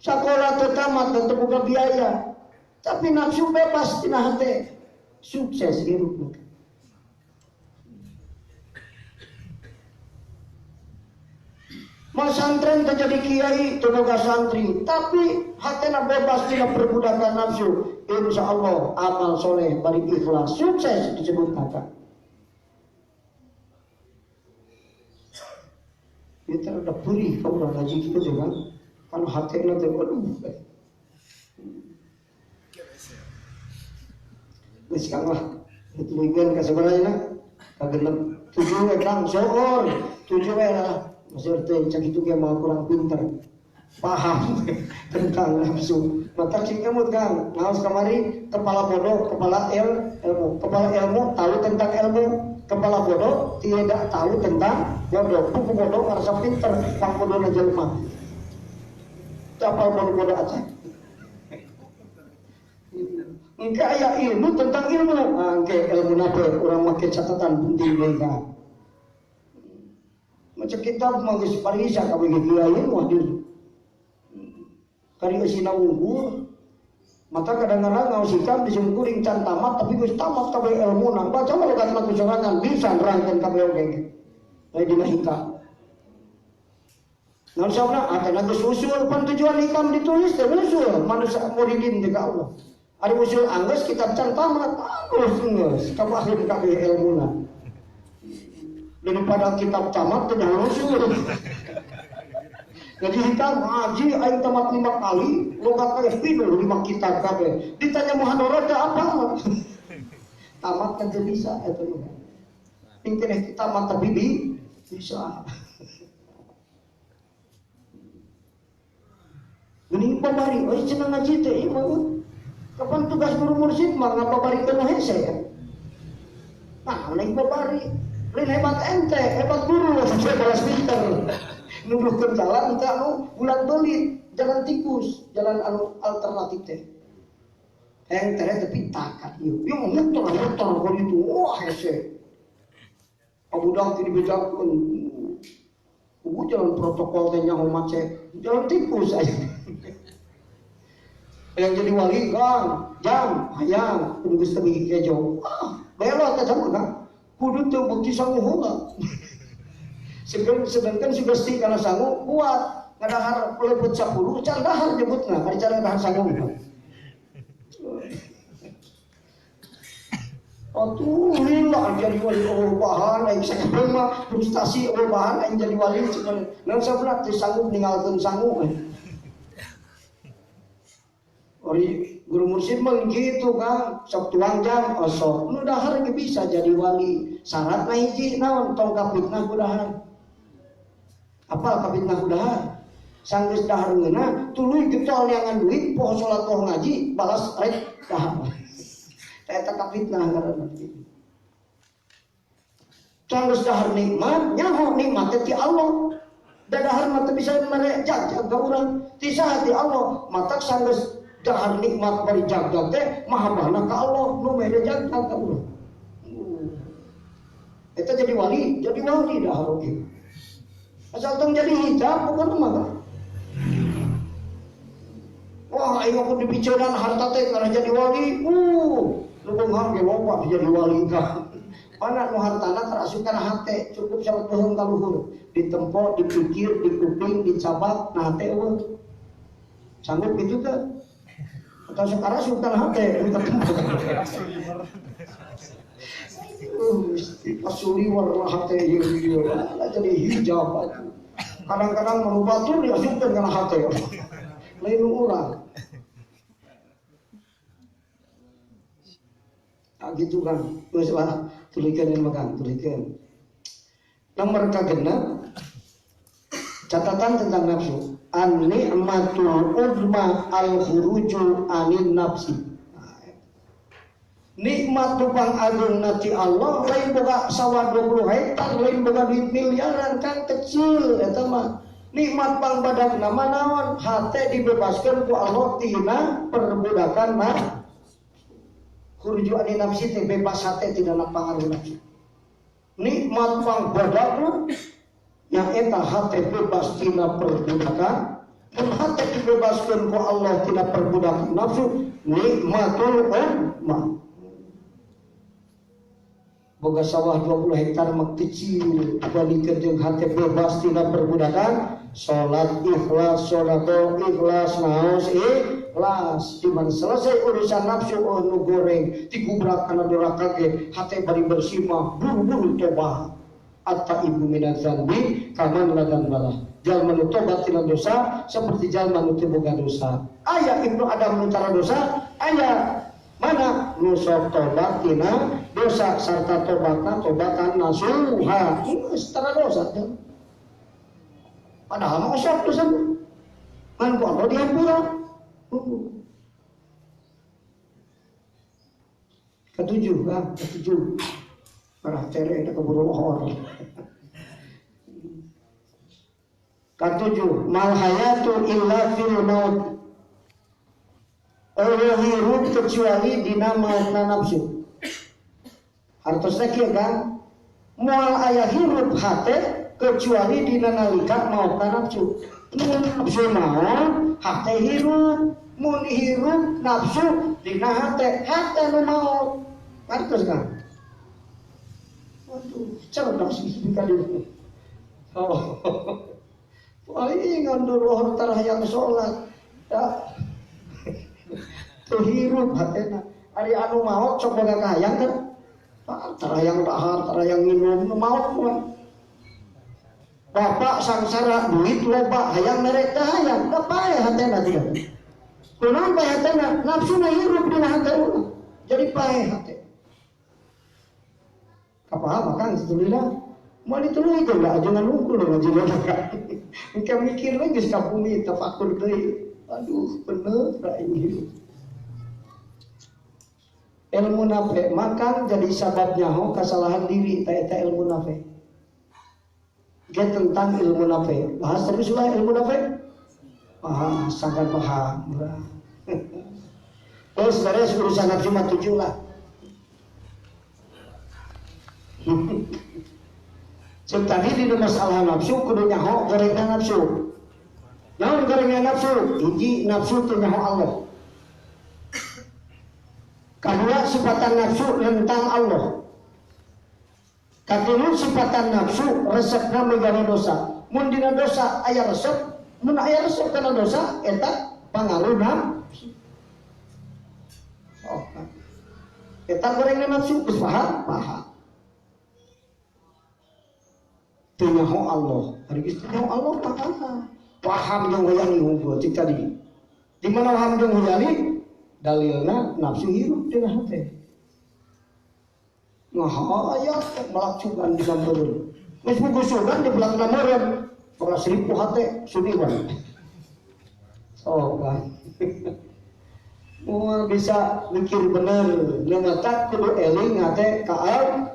S3: Sekolah tamat tetap buka biaya. Tapi nafsu bebas tina hati. Sukses hidup. Masantren terjadi kiai tenaga santri, tapi hatena bebas tina perbudakan nafsu. Insya Allah amal soleh bari ikhlas sukses disebut kata. Kita ada perih kau dah ngaji kita juga, kalau hatena teh aduh. Geus kang lah, itu ligan kasabarana kagenep 7 we kang soor 7 we lah. Maksudnya cak itu dia mau kurang pintar paham tentang nafsu Mata cing emut Kang, ngaos kamari kepala bodoh, kepala ilmu. Kepala ilmu tahu tentang ilmu, kepala bodoh tidak tahu tentang bodoh. Buku bodoh ngerasa pinter, pang bodoh na jelema. Capal bodoh aja. Engke aya ilmu tentang ilmu. Engke ilmu nabe urang make catatan penting deui Kang. Macam kitab mah geus parisa ka bagi kiai mah dir. Kari usina unggul. Mata kadang-kadang ngausikan disebut kuring can tamat tapi geus tamat kabeh ilmu na. Baca mah logat mah sorangan bisa nerangkeun kabeh oge. Lain dina hikam. Naon sabna atana geus usul pan tujuan hikam ditulis teh usul manusia muridin teh ka Allah. Ari usul anggeus kitab can tamat geus kabahin kabeh ilmuna. Daripada kitab tamat teh usul. Jadi hikam ngaji aing tamat 5 kali, logat kayak pinu 5 kitab kabeh. Ditanya muhadharah teh apa? Tamat kan teu bisa eta mah. Pingkeneh kita mata bibi bisa. Geuning pabari, oi cenah ngaji teh ieu mah. Kapan tugas guru mursyid mah ngapabarikeun hese ya. Nah, lain pabari. Lain hebat ente, hebat guru, saya balas pinter. Nuduhkeun jalan teh anu bulan belit, jalan tikus, jalan anu alternatif teh. Hayang teh tapi takat ieu. Ieu muter ko ditu. Wah hese. Abudak dibejakeun. Jalan protokol teh nyaho macet. Jalan tikus aya. Yang jadi wali Kang, jam hayang kudu geus teu kejo. Belok teh sama Kang. Kudu teu beuki sangu heula. Sedangkan si Gusti kana sangu kuat ngadahar pelebet 10 can dahar nyebutna ari cara dahar sangu. Atuh lila jadi wali bahan aing sakabeh mah frustasi bahan aing jadi wali cuman naon sabna teu sanggup ninggalkeun sangu. Ori guru mursyid mah gitu Kang, sok tuang jam osok nu dahar ge bisa jadi wali. Syaratna hiji naon tong kapitna kudahan. Apal kapitna kudahan? Sanggeus dahar ngeuna tuluy getol neangan duit poho salat poho ngaji balas rek dahar. Eta kapitna ngaranna. Sanggeus dahar nikmat nyaho nikmat ti Allah. Dadahar mah teu bisa mere jaga ka urang. Ti saha ti Allah matak sanggeus dahar nikmat bari jaga teh mahabbahna ka Allah nu mere jaga ka urang. Eta jadi wali dahar oge. Asal tong jadi hijab bukan mah. Wah, aing aku dipiceran harta teh karena jadi wali. Lubung harge loba jadi wali ka. Pana nu hartana terasup kana hate, cukup salat pohon ka luhur. Ditempo, dipikir, dikuping, dicabak, nah hate eueuh. Sanggup gitu teh. Atau sekarang sultan hate, minta tempo. Pasuli warna hati ieu jadi hijab. Kadang-kadang mau batur ya sumpen kana hati. Lain urang. Gitu kan. Geus lah tulikeun makan, tulikeun. Nomor kagenep catatan tentang nafsu. An-ni'matul udma al-khuruju anin nafsi. Nikmat tupang agung nati Allah lain boga sawah 20 hektar lain boga duit miliaran kan kecil eta mah nikmat pang badak nama naon hate dibebaskeun ku Allah tina perbudakan mah khuruju ani nafsi teh bebas hate tidak pangaruh nafsu nikmat pang badak yang eta hate bebas tina perbudakan mun hate dibebaskeun ku Allah tina perbudakan nafsu nikmatul ummah boga sawah 20 hektar mak kecil dibandingkeun jeung hate bebas tina perbudakan salat ikhlas sedekah ikhlas naos ikhlas cuman selesai urusan nafsu nu goreng digubrak kana neraka ge hate bari bersih mah buru-buru tobat atta ibu minaz zambi kaman ladan balah jalma nu tobat tina dosa seperti jalma nu teu boga dosa aya ibnu adam nu tara dosa aya mana nu sok tobat tina dosa sarta tobatna tobatan nasuha ini setara dosa kan padahal mah sok dosa kan ku Allah diampura Ketujuh kan, ketujuh. Parah tere itu keburu lohor. Ketujuh, mal hayatu illa fil maut. Allah hirup kecuali dina mautna nafsu. Hartosna kieu kan, moal aya hirup hate kecuali dina nalika mautna nafsu. Mun nafsu maut, hate hirup. Mun hirup nafsu dina hate nu maut. Hartos kan? Waduh, cerdas sih kali. Oh. Paling ngandur lohor tarayang sholat. Ya. Hirup hatena ari anu maot sok boga kahayang kan tarayang dahar tarayang minum nu maot mah bapak sangsara duit loba hayang merek hayang da pae hatena dia kunaon pae hatena nafsuna hirup dina hate urang jadi pae hate kapaham Kang alhamdulillah mau dituluy teh da ajangan nungkul ngaji kan engke mikir we geus kapumi tafakur deui aduh bener ra ini ilmu nafe makan jadi sabab nyaho kesalahan diri eta ilmu nafe. Dia tentang ilmu nafe. Bahas terus lah ilmu nafe. Paham, sangat paham. Terus beres urusan nafsu mah 7 lah. Cek tadi di masalah nafsu kudu nyaho gorengna nafsu. Naon gorengna nafsu? Hiji nafsu teu nyaho Allah. Kedua sifatan nafsu tentang Allah. Katilu sifatan nafsu resepna menggawe dosa. Mun dina dosa aya resep, mun aya resep kana dosa eta pangaruh nafsu. Oh, eta gorengna nafsu geus paham? Paham. Teu nyaho Allah. Ari geus nyaho Allah paham. Paham jeung hayang hungkul cik tadi. Di mana paham jeung hayang dalilna nafsu hirup dina hate. Ngaha aya melaksukan di gambareun. Geus bukusugan di belakang meureun, ora seribu hate suniwan. Oh kan. Mau bisa mikir bener, nyata kudu eling hate ka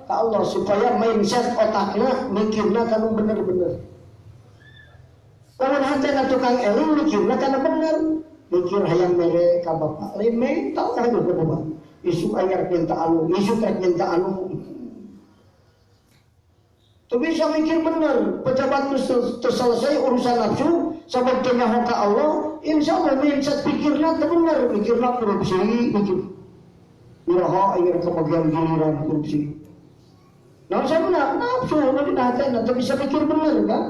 S3: Allah supaya mindset otakna mikirna kanu bener-bener. Lamun hatena tukang eling mikirna kana bener. Mikir hayang mere ka bapak lain mental ka hidup bapak isu ayar minta anu isu rek minta anu tu bisa mikir bener pejabat selesai urusan nafsu sabab teu nyaho ka Allah insyaallah mindset pikirna teu bener mikirna korupsi mikir iraha ingin kebagian giliran korupsi nah sabuna nafsu nu dina hatena teu bisa pikir bener kan.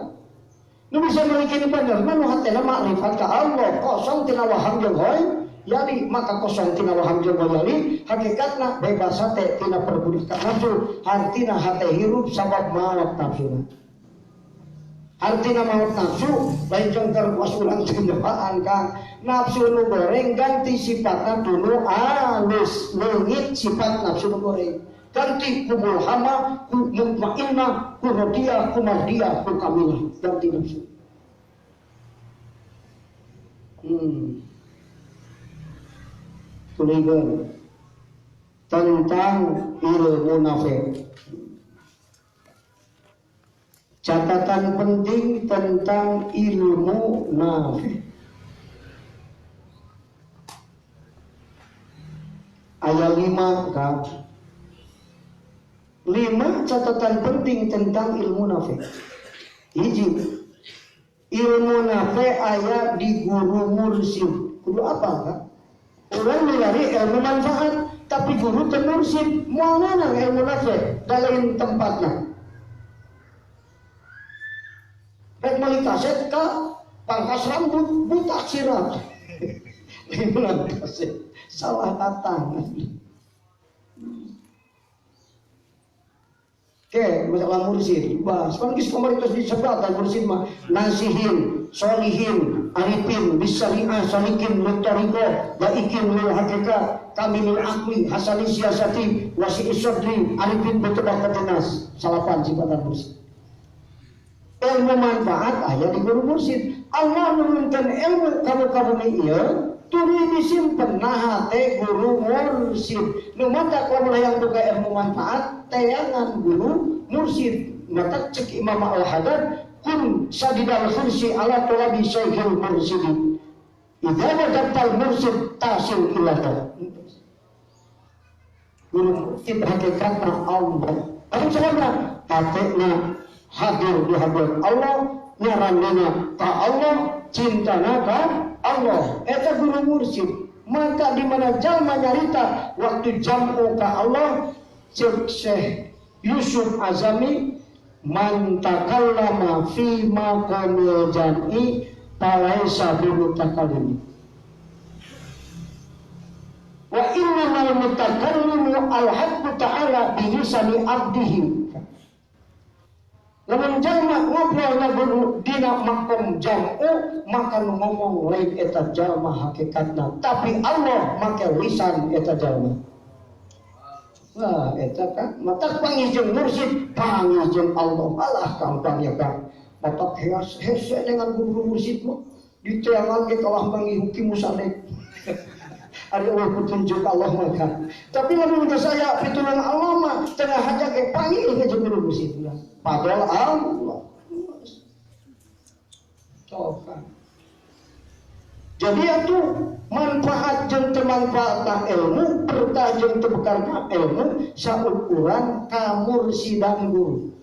S3: Nu bisa memiliki benar, manu hatena makrifat ka Allah, kosong tina waham jeung hoy, yali maka kosong tina waham jeung hoy yali, hakikatna bebas hate tina perbudikan nafsu, hartina hate hirup sabab maot nafsuna. Hartina maot nafsu, lain jeung terkuas ulang cendekaan Kang, nafsu nu goreng ganti sifatna dulu alus, leungit sifat nafsu nu goreng. Ganti ku mulhama, ku mutmainnah, ku radiyah, ku mardiyah, ku kamilah. Ganti nafsu. Tuligan tentang ilmu nafe. Catatan penting tentang ilmu nafe. Ayat 5 kan. 5 catatan penting tentang ilmu nafe. Hiji, ilmu nafe aya di guru mursyid. Kudu apa kan? Orang mencari ilmu manfaat, tapi guru teu mursyid. Moal nana ilmu nafe dalam tempatnya. Rek meuli kaset ka pangkas rambut buta sirat. Ilmu kaset salah datang. Oke, masalah mursyid, bahas. Kan kis komunitas disebut mursyid mah nasihin, solihin, arifin, bisyariah, salikin, mutariko, laikin, lil hakikat, kamilil akli, hasani siasati, wasi isodri, arifin, betubah ketenas. Salapan sifatan mursyid. Ilmu manfaat ayat di guru mursyid. Allah menurunkan ilmu kamu-kamu ini tuluy disimpen nah teh guru mursyid. Nu mata lamun hayang boga ilmu manfaat tayangan guru mursyid. Mata cek Imam Al-Haddad kun sadidal khursi ala talabi syaikhil mursyid. Idza wajadtal mursyid tasil ilata. Guru mursyid hakikatna Allah. Anu sababna hatena hadir di hadirat Allah, nyaranana ka Allah, cintana ka Allah. Eta guru mursyid. Maka di mana jalma nyarita waktu jam'u ka Allah, cek Syekh Yusuf Azami man takallama fi maqamil jam'i falaisa bimutakallim. Wa innamal mutakallimu al-haqqu ta'ala bi lisani abdihi. Lamun jalma ngobrol na guru dina makom jam'u maka nu ngomong lain eta jalma hakikatna, tapi Allah make lisan eta jalma. Nah, eta kan matak pangijeng mursyid, pangijeng Allah. Alah gampang ya kan. Matak hese dengan guru mursyid mah diteangan ge kalah mangihuki musalek. Ada Allah petunjuk Allah maka. Tapi lamun saya pitulungan Allah mah tengah haja ge panggil ke guru mursyid. Padahal Allah. Coba. Jadi itu manfaat jeung teu manfaatna ilmu, berkah jeung teu bekarna ilmu saukuran kamursidan guru.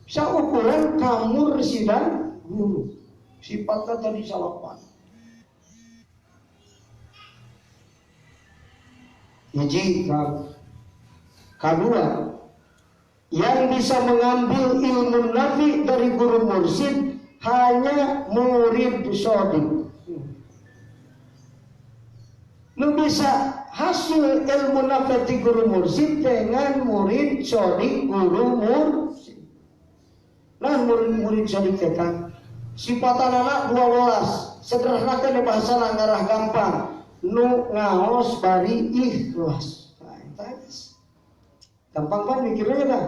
S3: Saukuran kamursidan guru. Sifatnya tadi salapan. Hiji kedua, yang bisa mengambil ilmu nafi dari guru mursyid hanya murid shodiq. Nu bisa hasil ilmu nafi guru mursyid dengan murid shodiq guru mursyid. Nah murid shodiq kan sifatan anak 12. Sederhanakeun bahasa ngarah gampang. Nu ngaos bari ikhlas. Gampang kan mikirnya kan?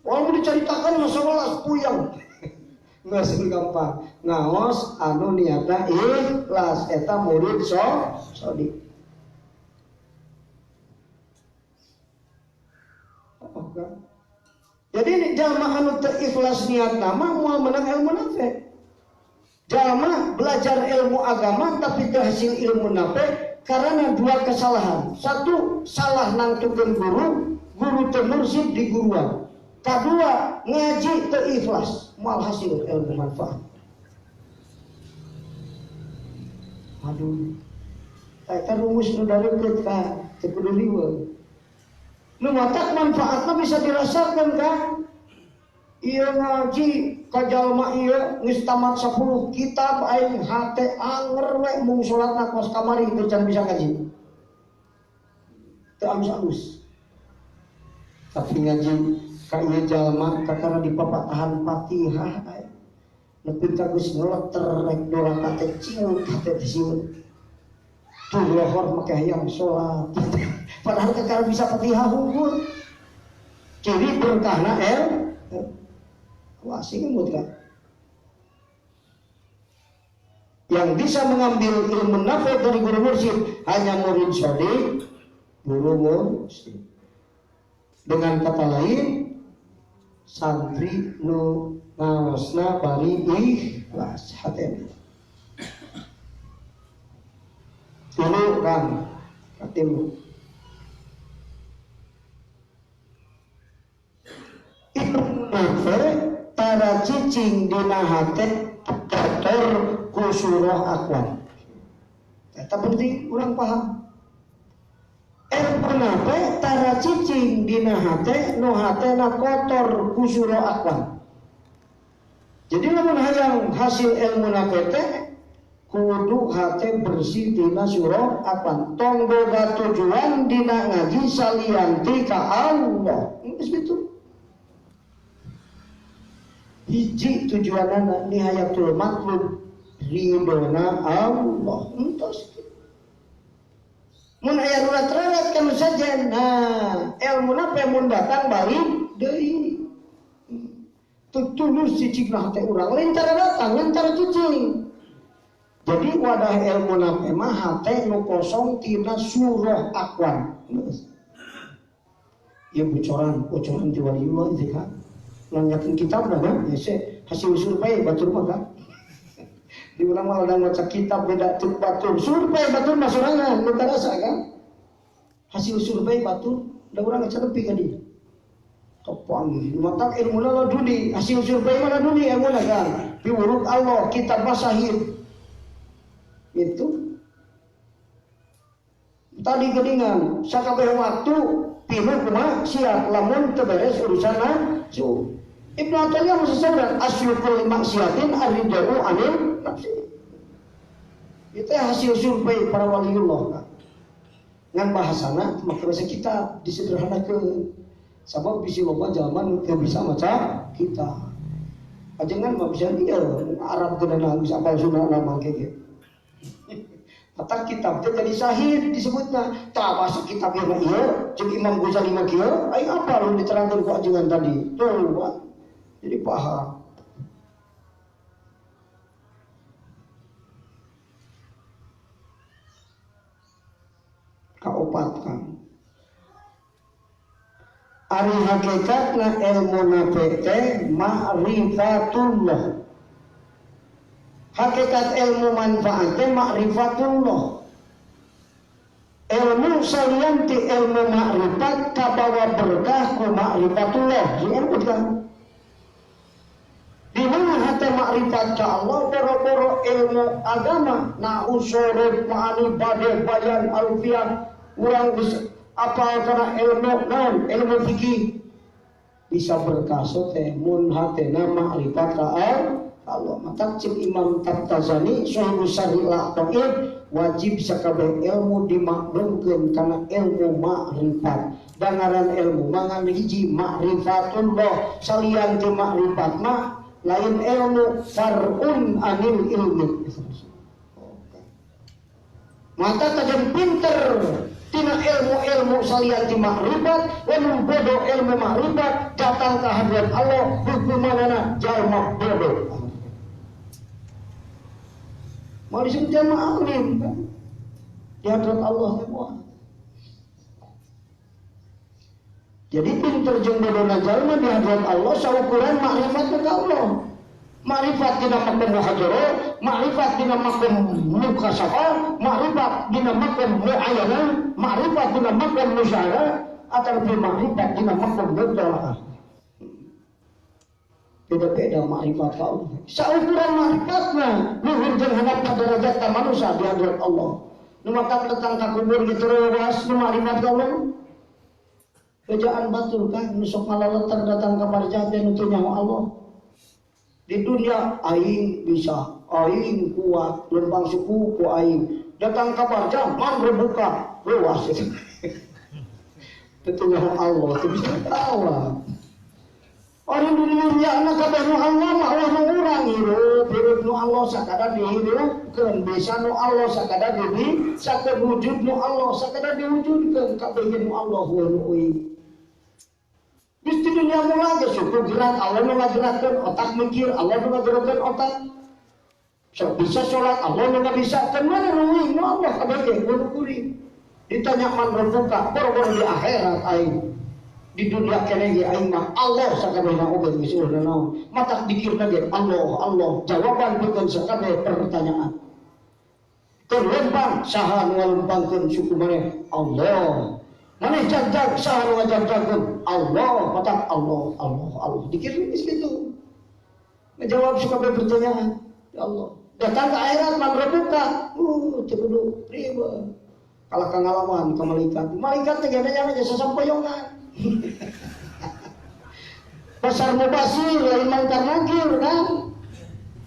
S3: Walaupun diceritakan masalah puyeng. Nggak gampang. Ngaos anu niatna ikhlas eta murid shodiq. Jadi jalma anu teu ikhlas niatna mah moal menang ilmu nafi. Jalma belajar ilmu agama tapi teu hasil ilmu nafi karena dua kesalahan. Satu, salah nangtukeun guru, guru teu mursyid di guruan. Kedua, ngaji teu ikhlas, moal hasil ilmu manfaat. Aduh. Eta rumus nu darekeut ka teu kudu riweuh. Nu matak manfaatna bisa dirasakeun kan? Ieu ngaji ka jalma ieu geus tamat 10 kitab aing hate anger we mung salatna kos kamari teu can bisa ngaji. Teu alus-alus. Tapi ngaji ka ieu jalma kakana dipapatahan Fatihah aya. Nepi ka geus ngeleter rek doraka teh ciut hate teh siun. Tuh lohor make hayang salat. Padahal kakana bisa Fatihah unggul. Ciri berkahna wah simut kan. Yang bisa mengambil ilmu nafi dari guru mursyid hanya murid shodiq, guru mursyid. Dengan kata lain, santri nu ngaosna bari ikhlas hati. Dulu kan katimu. Ilmu nafi tara cicing dina hate kotor kusuroh akwan. Eta penting urang paham. Ilmu nafi tara cicing dina hate nu hatena kotor kusuroh akwan. Jadi lamun hayang hasil ilmu nafi teh kudu hate bersih dina suroh akwan. Tong boga tujuan dina ngaji salianti ka Allah. Geus kitu. Hiji tujuanana nihayatul matlub ridona Allah. Entos. Mun aya rurat-rurat kanu saja. Nah, ilmu nafi mun datang balik deui. tulus cicing hati orang lain cara datang yang cara cicing. Jadi wadah ilmu na mah hati nu kosong tina surah akwan. Ya bocoran di waliullah itu kan. Lanyakin kitab dah kan, hasil survei batur mah kan. Di ulang malah baca kitab beda tuh batur. Survei batur mah sorangan, nu karasa kan. Hasil survei batur, da urang ngecenepi ka dieu. Kepanggih, mata ilmu lah duli, hasil survei mana duli ilmu kan. Diurut Allah, kitab masahid. Itu tadi gedingan, sakabeh waktu pinuh kumaha siap lamun teu beres urusana su. Ibnu Athaillah masih sadar asyukul maksiatin aridau anil nafsi. Itu hasil survei para waliullah kan. Ngan bahasana maka bahasa kita disederhanakeun. Sabab bisi loba zaman teu bisa maca kita. Ajengan mah bisa ieu Arab geunana geus apal sunna nama kieu. Mata kitab teh jadi sahih disebutna. Tah masuk kitab ieu mah ieu jeung Imam Ghazali mah kieu, ai apa lu diterangkeun ku ajengan tadi. Tuh, Pak. Jadi paham. Kaopat kan. Ari hakikatna ilmu nafete ma'rifatullah. Hakikat ilmu manfaatnya ma'rifatullah. Ilmu salianti ilmu ma'rifat kabawa berkah ku ma'rifatullah. Ilmu kan. Di mana hati ma'rifat ka Allah boro-boro ilmu agama na usurut ma'ani badai bayan alfian urang bisa apa karena ilmu fikih bisa berkasut mun hati na ma'rifat ka Allah. Maka cik Imam Tabtazani Syahid Syarih Laqaid wajib sakabeh ilmu dimaklumkeun karena ilmu ma'rifat. Dangaran ilmu mangan hiji ma'rifatullah salian ti ma'rifat mah lain ilmu far'un anil ilmi. Maka tajam pinter tina ilmu salian ti ma'rifat lamun bodoh ilmu ma'rifat datang ke hadirat Allah hukumanana jalma bodoh. Mau disebut jalma alim kan di hadirat Allah semua. Jadi pinter jeung bodona jalma di hadirat Allah saukuran makrifat ke Allah. Makrifat dina makom muhadarah, makrifat dina makom mukasafah, makrifat dina makom muayyanah, makrifat dina makom musyarah, ataupun makrifat dina makom mudalaah. Beda-beda makrifat Allah. Saukuran makrifat luhur jeung handap derajat manusia di hadirat Allah. Nu mata tentang kakubur gitu rewas nu makrifat Allah. Bejaan batul kan nusuk malaletar datang ke parjah dan untuk nyawa Allah. Di dunia aing bisa, aing kuat, lembang suku ku aing. Datang ke parjah man rebuka, luas itu. Betul nyawa Allah, itu bisa kalah. Orang dunia anak kabeh nu Allah mah Allah nu urang hirup nu Allah sakada dihidupkeun, bisa nu Allah sakada di sakewujud nu Allah sakada diwujudkeun kabeh nu Allah wa nu di dunia mulai suku gerak Allah mengagerakkan otak mikir Allah mengagerakkan otak bisa sholat Allah mengagerakkan mana nuwing Allah kabeh kudu ditanya man rebuka boro-boro di akhirat aing di dunia kene ge aing mah Allah sakabehna oge geus urang naon mata dikirna ge Allah jawaban pikeun sakabeh pertanyaan terlempang saha nu ngalempangkeun suku maneh Allah. Mana jag-jag saha nu ngajag-jagkeun Allah, mata Allah. Dikir geus kitu. Ngejawab sakabeh pertanyaan. Ya Allah. Datang ke akhirat man rebuka. Teu kudu riba. Kalah kangalaman ka malaikat. Malaikat teh gadanya jasa sampoyongan. Pasar mubasir lain mangkar nakir kan.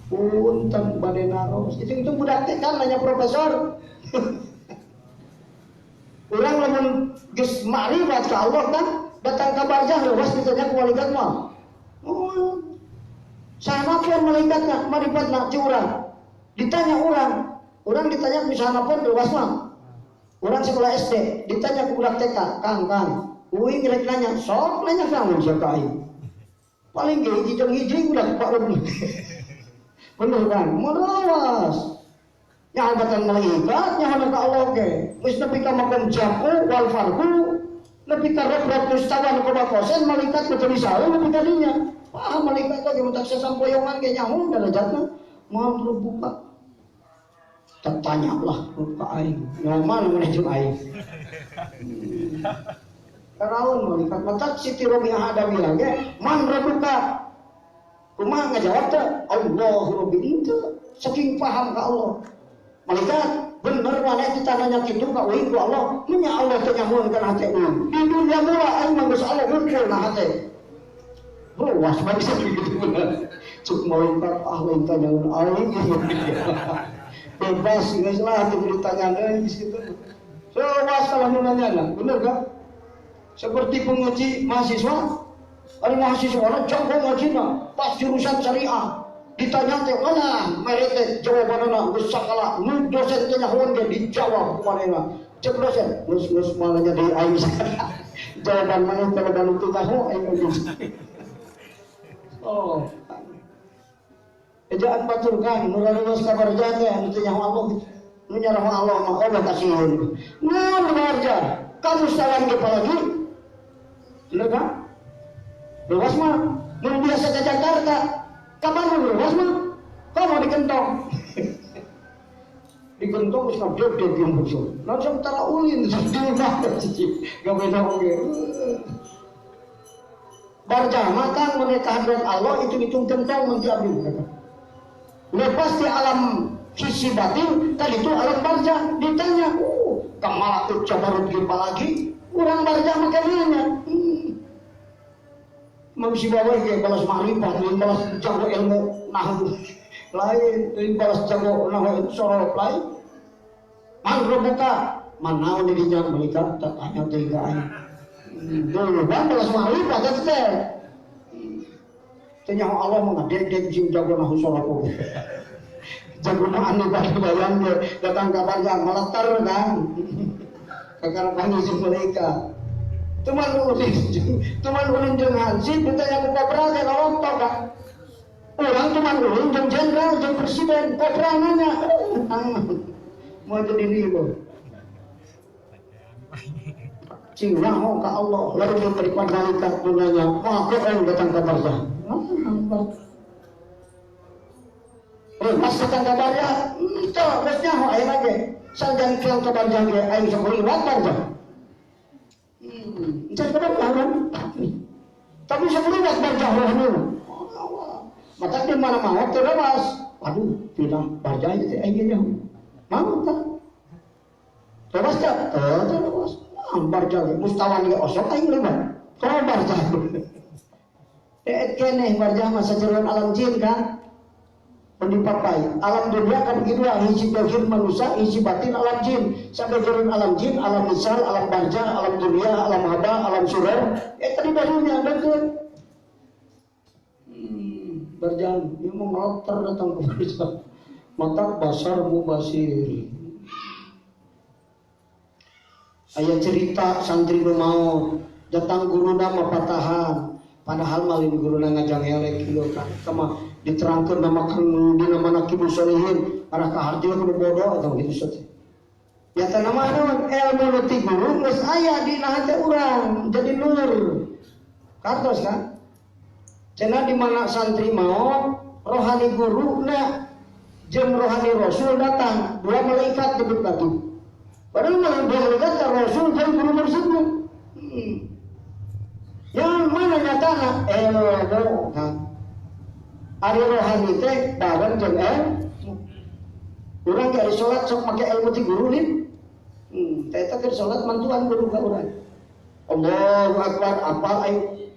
S3: Punten bade naros. Itu budak teh kan nanya profesor. Orang lamun geus makrifat ka Allah kan datang ka barzah leuwas ditanya ku malaikat mah. Saha pun malaikatna marifatna ti urang. Ditanya urang ditanya ku saha pun leuwas mah. Urang sekolah SD ditanya ku budak TK, Kang, uing rek nanya, sok nanya kamu sia ka aing. Paling gak hiji jeung hiji udah kepaun. Bener kan? Merawas. Nyahadatan malaikat, nyahadatan ka Allah ge. Wis nepi ka makom jaku wal farku, nepi ka robrot tustawan ka bakosen malaikat betul disawe nepi ka dinya. Wah, malaikat lagi mentak sasampoyongan ge nyaho derajatna. Moal buka. Tanya lah ka aing. Nyaman mun jeung aing. Karaon malaikat matak Siti Robiah Adawiyah ge man rabuka. Kumaha ngajawab teh? Allahu Rabbi itu saking paham ka Allah. Malaikat bener mana kita nanya kitu ka euy ku Allah, nya Allah teh nyamukeun hate urang. Di dunia mula aing mah geus Allah muncul na hate. Bro, was bisa gitu bener. Cuk malaikat lain tanyaun aing. Bebas geus lah teu ditanyakeun di situ. So was kalau nanya, bener kan? Seperti penguji mahasiswa. Ari mahasiswa orang jago ngajina pas jurusan syariah. Ditanya teh mana mere teh jawabanna geus sakala nu dosen teh nyahoan ge dijawab ku manehna. Cek dosen, geus malah jadi aing. Jawaban maneh teh da nu teu tahu aing. Oh. Ejaan batur kan murah-murah kabar jate anu teh nyaho Allah. Nu nyaraho Allah mah Allah kasieun. Naon warja? Kamu sawan ge palagi? Lega? Luas mah, mun biasa ke Jakarta, kapan lu luas mah? Kau mau dikentong? Dikentong wis ngabdek yang muncul. Langsung tara ulin sedih banget cici. Gak beda oke. Barjah makan mereka hadrat Allah itu hitung kentong nanti abdi. Lepas di alam sisi batin, tadi itu alam barjah ditanya, kamala tuh cabarut gipa lagi, orang barjah makannya. Mengisi bawah ke balas makrifat, balas jago ilmu nahwu lain, balas jago nahwu sorok lain. Manro buka, mana ini dinya mereka tanya tiga aja. Dulu kan balas makrifat teh. Tanya Allah mengadek jin jago nahwu sorok. Jago anu pada bayang datang kabar yang meletar kan. Kakak panggil mereka. Tuman ulun jeung hansip ditanya ku Kopra teh naon tong kan. Urang tuman ulun jeung jenderal jeung presiden Kopra nanya. Mau jadi diri Cing naho ka Allah lalu diberi malaikat menanya, "Wah, kok datang kabarnya?" Pas datang kabarnya, itu resnya ho aya lagi. Sajan kieu kabarnya ge aing sok liwat barja. Jadi kan tapi sebelum berjauh dulu, maka di mana mau terlepas. Aduh, bilang berjauh itu aja jauh. Mau tak? Terlepas tak? Terlepas. Berjauh, mustawan dia osok aing lebat. Kau berjauh. Kene berjauh masa jalan alam jin kan? Pendipapai alam dunia kan begitu lah, hiji dohir manusia, hiji batin alam jin. Sampai turun alam jin, alam misal, alam barja, alam dunia, alam haba, alam suror. Tadi barunya betul. Berjalan, dia mau melotor datang ke barja. Mata basar mubasir. Ayat cerita santri nu mau datang guru nama patahan. Padahal malin guru ngajang elek kieu kan. Kama diterangkeun nama kan dina mana kibu solihin arah ka harti kudu bodoh atau gitu saja. Ya teh nama naon ilmu nu ti guru geus aya dina hate urang jadi nur. Kartos kan? Cenah di mana santri mau rohani guru na jeung rohani rasul datang dua malaikat duduk lagi. Padahal malaikat rasul jeung guru maksudna. Yang mana nyatana ilmu kan? Ari rohani teh bareng jeung urang ge ari salat sok make ilmu ti guru nih. Teh teh keur salat mantuan guru ka urang. Allahu akbar apal aing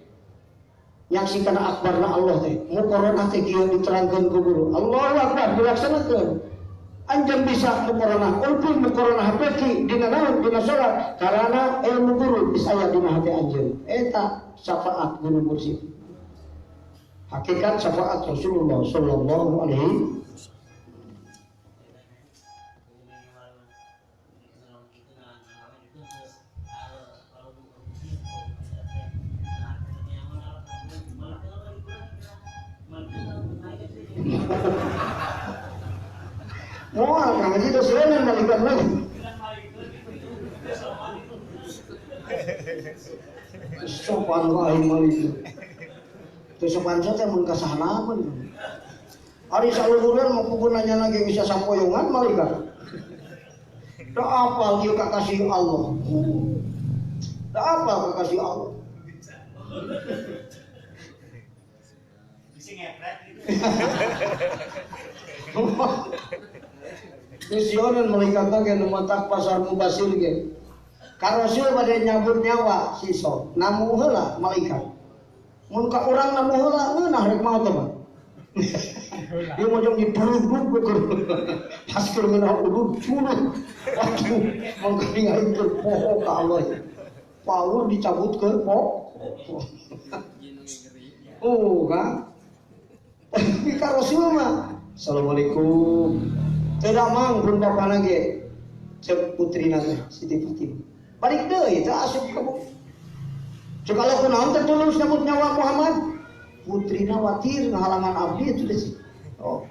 S3: nyaksikan akbarna Allah teh. Muqarrarah teh kieu diterangkeun ku guru. Allahu akbar dilaksanakeun. Anjeun bisa muqarrarah, ulpun muqarrarah beki dina naon dina salat karana ilmu guru bisa aya dina hati anjeun. Eta syafaat guru mursyid. Hakikat syafaat Rasulullah sallallahu alaihi Moal Kang Haji terus seueun malaikat lagi. Sopan wae malaikat. Teu sopan teh mun kasahanapan. Ari saluhureun mau kugunanya lagi bisa sapoyongan malaikat. Da apal ieu kakasih Allah. Da apal kakasih Allah. Misionan malaikat ge nu matak pasar mubasir ge. Ka Rasul bade nyabut nyawa siso, namu heula malaikat. Mun ka urang namu heula ngeunah rek maot mah. Dia mau jadi duduk beker, hasil menau duduk curut, waduh, mengkering air poho ke Allah, power dicabut ke poho, kan? Tapi kalau Rasul mah, assalamualaikum, tidak mang pun bapak lagi, cek putri nanti, Siti Fatimah, balik deh, itu asup kamu, kalau aku nonton tulus nyambut nyawa Muhammad. Putri khawatir ngahalangan abdi itu deh. Oh.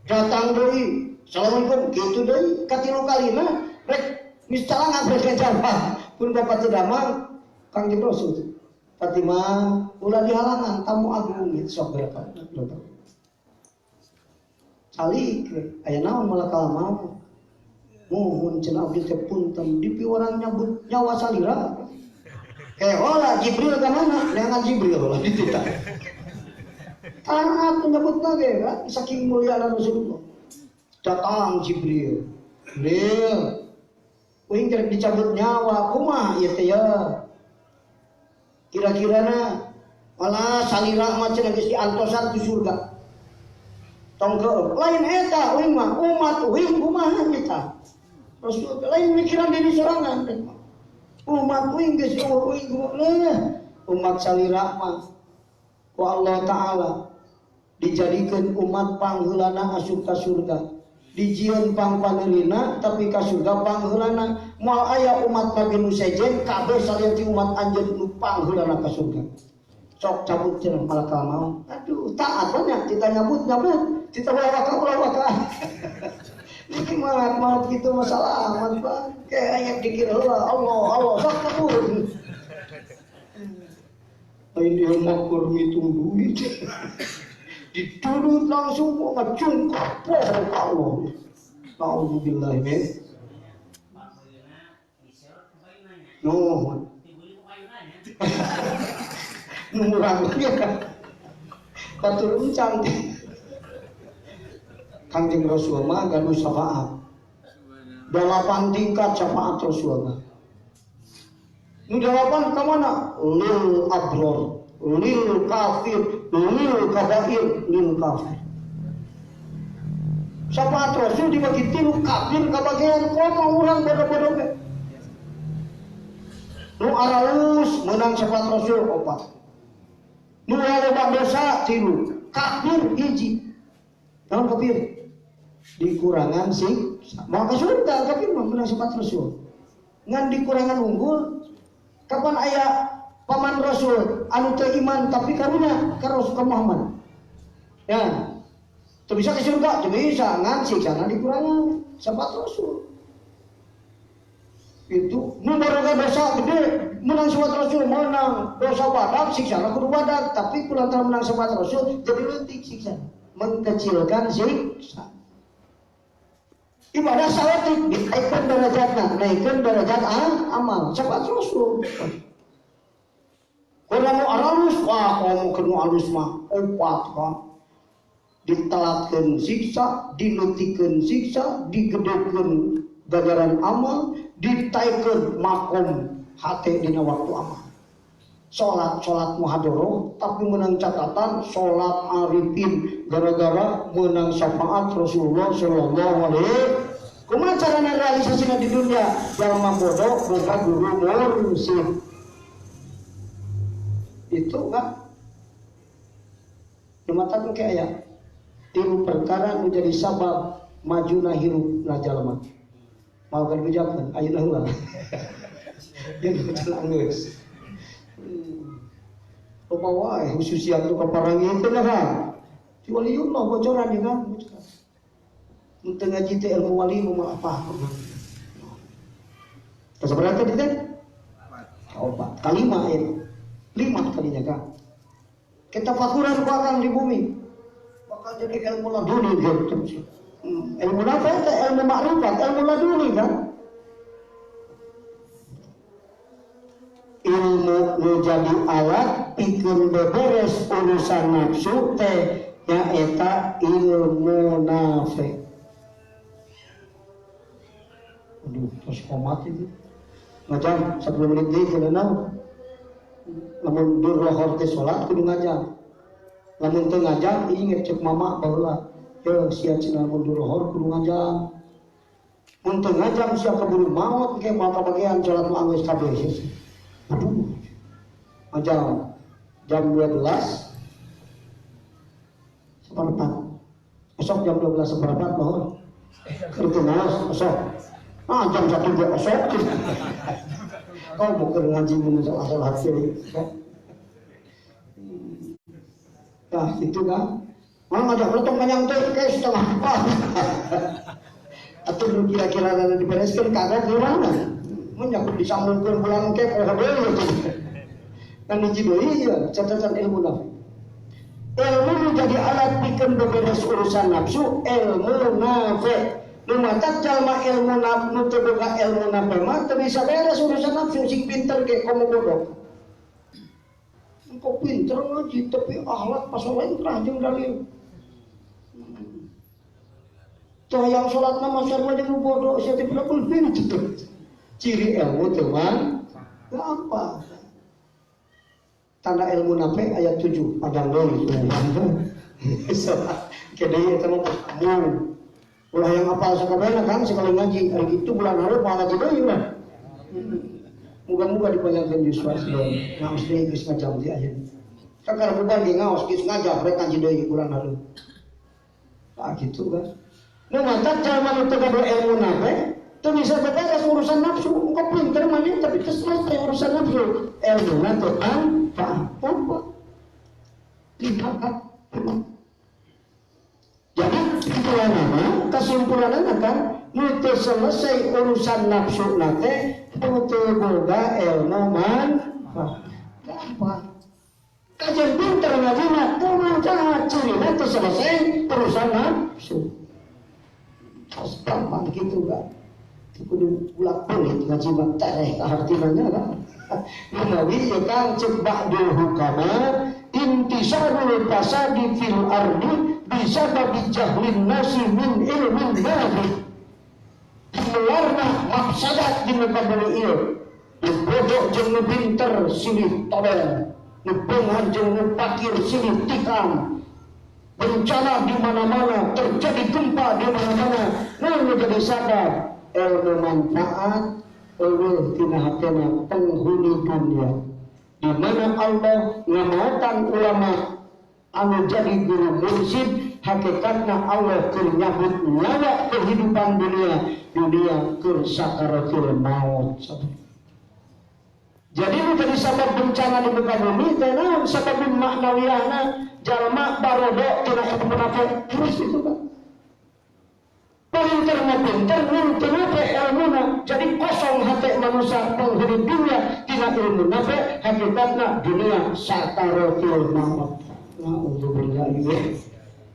S3: Datang deui. Assalamualaikum gitu deui katilu kalina rek mistalang abdi kajaba. Pun bapak teu damang Kang Jibril Rasul. Fatimah ulah dihalangan tamu agung itu sok berapa. Salik aya naon malah kalama. Muhun cenah abdi teh punten dipiwarang nyambut nyawa salira. Olah Jibril ka mana? Neangan Jibril lah dititah. Karena penyebut lagi kan, saking mulia Rasulullah. Datang Jibril, uing kerek dicabut nyawa, kumaha ieu teh ya? Kira-kirana malah salira mah cenah geus diantosan ku surga. Tong keueum, lain eta uing mah umat uing kumaha eta? Rasul lain mikiran diri sorangan. Umat uing geus uing umat salira mah ku Allah Ta'ala dijadikan umat pangheulana asup ka surga, dijieun pangpaneulina tapi ka surga pangheulana. Moal aya umat Nabi nu sejen kabeh saliyeuti umat anjeun nu pangheulana ka surga. Sok cabut cenah malakal maut. Aduh, taat banyak kita nyabut, kita waka. Ini maut kitu masalah aman Pak. Kayak aya dikir heula Allah sok kabur. Lain dia makur ngitung duit. Didudut langsung mau ngejungkap pohon ke Allah. Na'udzubillah min. Nuhun. Numurang lagi kan. Batur cantik. Kanjeng Rasul mah gaduh syafaat. 8 tingkat syafaat Rasul mah. Nu 8 ka mana? Lil abror. Lil kafir, lil kabair, lil kafir. Syafaat Rasul dibagi 3 kafir kabagian koma urang bodoh-bodoh ge. Nu aralus menang syafaat Rasul 4. Nu loba dosa 3, kafir 1. Naon kafir? Dikurangan siksa. Maka surga kafir menang syafaat Rasul. Ngan dikurangan unggul kapan aya paman Rasul anu teu iman tapi karunya ka Rasul Muhammad. Ya. Teu bisa ke surga, teu bisa ngan siksana dikurangan syafaat Rasul. Itu nu baruga dosa gede menang syafaat Rasul menang dosa badak siksana kudu badak tapi kulantaran menang syafaat Rasul jadi leutik siksana mengkecilkan siksa. Ibadah salat dinaikkan derajatna, naikkan derajat amal syafaat Rasul. Kalau mau aralus, wah kalau mau alus mah opat kan. Ditelatkan siksa, dilutikeun siksa, digedekeun gagaran amal, ditaikeun makom hate dina waktu amal. Salat muhadoroh, tapi menang catatan salat arifin gara-gara menang syafaat Rasulullah Sallallahu Alaihi. Kumaha carana realisasinya di dunia? Jalma bodoh boga guru mursyid. Itu kan lumatan ke aya 3 perkara menjadi sabab majuna hirup na jalma. Mau kan ujapan ayeuna heula. Jeung celanggeus. Loba wae khususiat tu kaparangi teh nah. Ti waliullah bocoran ya kan. Untuk ngaji teh ilmu wali mau apa? Keseberapa tadi teh? Obat. Kalima ini. 5 kalinya kan. Kita fakuran ku akan di bumi. Bakal jadi ilmu laduni gitu. Ilmu apa itu? Ilmu makrifat, ilmu laduni kan. Ilmu menjadi alat pikeun beberes urusan nafsu teh nyaeta ilmu nafi. Aduh, terus komat itu. Ngajam 10 menit deui kena naon. Lamun durrohor teh salat kudu ngajam. Lamun teu ngajam inget cek mama baheula. Yo sia cenah mun durrohor kudu ngajam. Mun teu ngajam sia keburu maot ke maka bagian salat mah geus kabeh. Aduh. Ngajam jam 12 seperempat. Esok jam 12 seperempat bahwa kerja naos esok. Jam 1 dia esok. Kau bukan ngaji menusuk asal hasil. Nah itu kan. Malah ngajak pelotong panjang tuh kayak setengah apa. Atau kira-kira ada dibereskan kagak gimana? Menyakut disambungkan pulang ke pohon. Kan uji doi ya catatan ilmu nafi. Ilmu menjadi alat bikin beberes urusan nafsu, ilmu nafi. Lumatak jalma ilmu nafsu terbuka ilmu nafi mah bisa beres urusan nafsu sing pinter kayak kamu bodoh. Engkau pinter ngaji tapi akhlak pas lain rajin dalil. Tuh yang sholat nama sarwa jeung bodoh saya tidak pun itu. Ciri ilmu teman apa? Tanda ilmu nafi ayat 7 padang deui. Kedai eta mah ulah yang apal sakabehna kan sekali ngaji hari itu bulan hareup mah ngaji deui urang. Muga-muga dipanjangkeun yuswa deui. Ngaos deui geus ngajam di aya. Sakar bubar ge ngaos geus ngajam rek ngaji deui bulan hareup. Nah gitu kan. Nu mantap jalma nu teu gado ilmu nafi teu bisa beberes urusan nafsu. Engko pinter mah tapi teu selesai urusan nafsu. Ilmu teu apa? Tidak kan. Jadi kesimpulan kesimpulannya kan nu selesai urusan nafsu nate nu boga ilmu manfaat. Kajian pinter ngaji mah teu manfaat cirina teu selesai urusan nafsu. Gampang gitu kan. Kudu ulak pelit ngaji mah tereh kahartinanya kan. Nabi ya kan cek ba'dul hukama intisarul fasadi fil ardi bisa bagi jahlin nasi min ilmin nafi. Melarna maksadat di negara ieu. Bodoh jeung nu pinter silih tolong, nu beungan jeung nu pakir silih tikam. Bencana di mana-mana, terjadi gempa di mana-mana. Nu jadi sadar ilmu manfaat eueuh tina hatena penghuni dunia. Di mana Allah ngamautan ulama anu jadi guru mursyid hakikatna Allah keur nyabut nyawa kehidupan dunia keur sakaratul maut. Jadi nu tadi sabab bencana di muka bumi teh naon sabab maknawiyahna jalma barodo tina ilmu nafi terus itu kan. Pinter mah pinter nu teu nafi ilmuna jadi kosong hate manusia penghuni dunia tina ilmu nafi hakikatna dunia sakaratul maut. Alhamdulillah ini.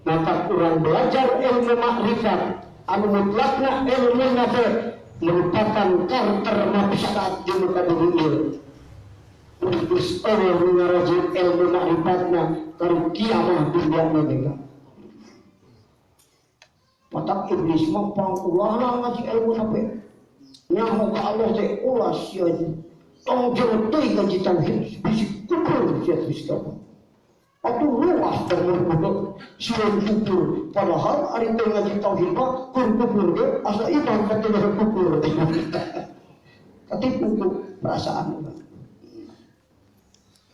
S3: Maka kurang belajar ilmu makrifat anu mutlakna ilmu nafi merupakan karakter masyarakat di muka bumi ini. Terus Allah mengarajin ilmu makrifatna karena kiamah dunia mereka. Mata iblis mah pangkulah ngaji ilmu nafi. Nyaho ka Allah teh ulas sia. Tong jero teuy ngaji tauhid bisi kubur sia bisi. Aduh luas terlalu siang kubur. Padahal hari itu ngaji tauhid mah kubur ge asa iman katanya kubur. Ketipu perasaan.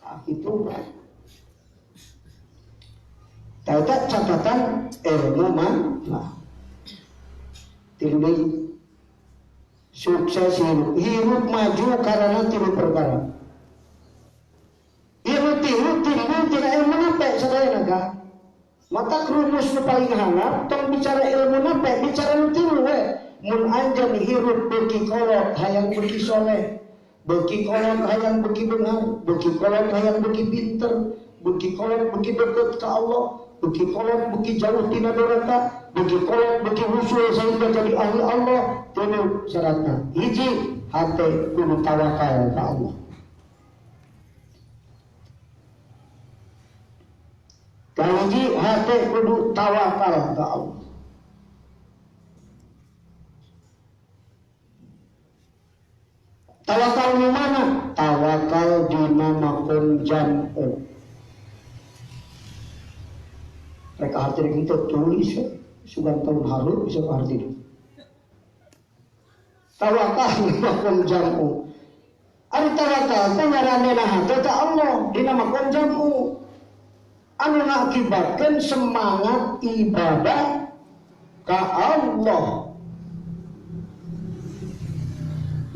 S3: Nah itu kan. Catatan ilmu manfaat. Tilu sukses hidup maju karena tilu perkara. Tilu tidak ilmu nafi sadayana kan. Mata rumus nu paling hangat tong bicara ilmu nape bicara nu tilu we. Mun anjeun hirup beuki kolot hayang beuki soleh, beuki kolot hayang beuki benar, beuki kolot hayang beuki pinter, beuki kolot beuki deket ka Allah, beuki kolot beuki jauh tina durhaka, beuki kolot beuki husul sehingga jadi ahli Allah. Tilu syaratna. Hiji, hate kudu tawakal ka Allah. Kahiji hate kudu tawakal ka Allah. Tawakal di mana? Tawakal dina makom jam'u. Mereka arti kita tulis sugan tahun halu bisa arti. Tawakal dina makom jam'u. Ari tawakal teh ngaranna hate ka Allah dina makom jam'u. Anu ngakibatkeun semangat ibadah ka Allah.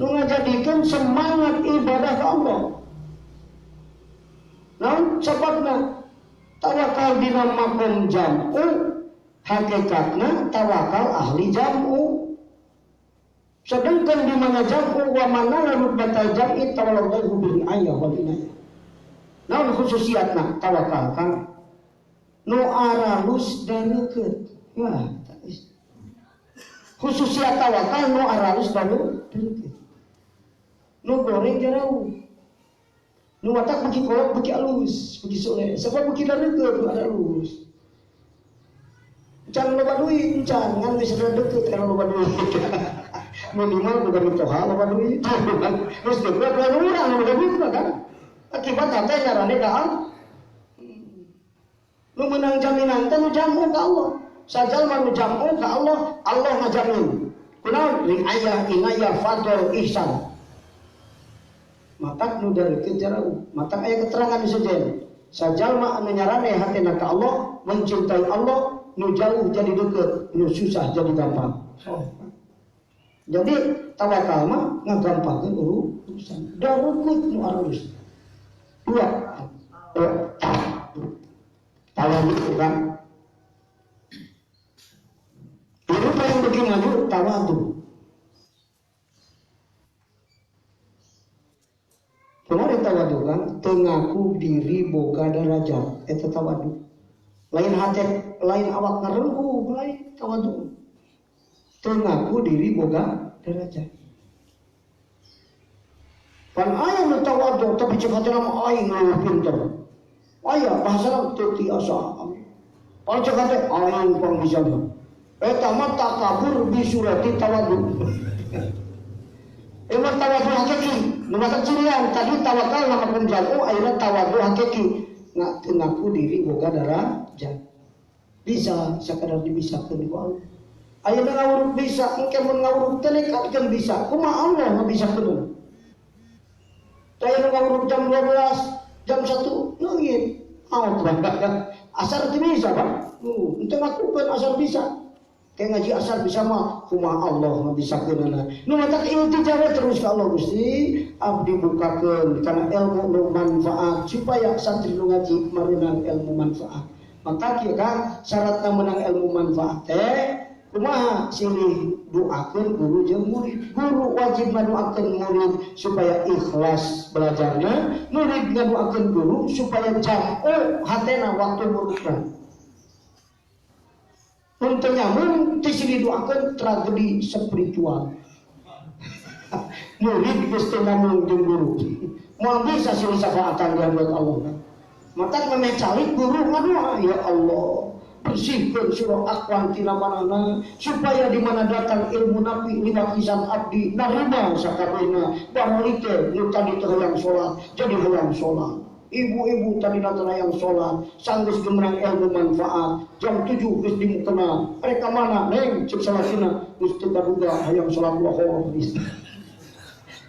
S3: Nu ngajadikeun semangat ibadah ka Allah. Naon sebabna? Tawakal dina makom jam'u, hakikatna tawakal ahli jam'u. Sedangkan di mana jam'u wa mana lalu batal jam'i tawallahu bil ayah wal inayah. Naon khususiatna tawakal kan? Nu aralus dareukeut. Wah, khususiat tawakal nu aralus dareukeut. Nu goreng jarau, nu watak bagi kolot bagi alus, bagi soleh. Sebab bagi dareukeut nu aralus. Can loba duit, can ngan geus dareukeut kana loba duit. Minimal bukan mitoha loba duit. Terus deuk urang loba duit kan. Akibat hate carane daal. Lu menang jaminan teh nu jamu ka Allah. Sajal mah nu jamu ka Allah, Allah ngajamin. Kunaon? Ring ayah, inayah, fadl, ihsan. Matak nu dareukeut jarau. Matak aya keterangan di sejen. Sajal mah anu nyarane hatena ka Allah, mencintai Allah, nu jauh jadi deukeut, nu susah jadi gampang. Jadi tawakal mah ngagampangkeun urusan. Dareukeut nu aralus. Dua. Tawadu kan. Ini paling bagaimana tawadu. Kemarin tawadu kan, tengaku diri boga darajat, eta tawadu. Lain hati, lain awak ngarengku, lain tawadu. Tengaku diri boga darajat. Pan aya nu tawadu tapi cek hati nama aing nu pinter. Aya bahasa teu tiasa. Pan cek hati aing pang bisa. Eta mah takabur bisurati tawadu. Emang tawadu hakiki, nu matak cirian tadi tawakal nama penjago ayeuna tawadu hakiki. Ngaku diri boga darajat. Bisa sakadar dibisakeun ku Allah. Ayeuna ngawuruk bisa, engke mun ngawuruk teh nekatkeun bisa. Kumaha Allah ngabisakeun. Saya ngawuruk jam 12, jam 1 leungit. Asar teu bisa, Pak. Ente ngakukeun asar bisa. Kayak ngaji asar bisa mah kumaha Allah ngabisakeunana. Nu matak iltijah terus ka Allah Gusti, abdi bukakeun kana ilmu nu manfaat supaya santri nu ngaji mareunang ilmu manfaat. Maka kieu kan syaratna menang ilmu manfaat teh kumaha silih doakeun guru jeung murid. Guru wajib ngadoakeun murid supaya ikhlas belajarna, murid ngadoakeun guru supaya jam'u hatena waktu muridna. Untuk nyamun disini doakan tragedi spiritual. Murid geus teu ngomong jeung guru. Moal bisa silih syafaatan di hadapan Allah. Mata memeh calik guru ngadoa, ya Allah, bersihkeun surah Aqwan tina manana supaya di mana datang ilmu nabi liwat lisan abdi narima sakabehna baralike nu tadi teu hayang salat jadi hayang salat. Ibu-ibu tadi datang yang sholat, sanggeus gemerang ilmu manfaat. Jam 7 geus dimukena. Mereka mana? Neng, cek salatina. Geus teu kaduga hayang sholat lohor.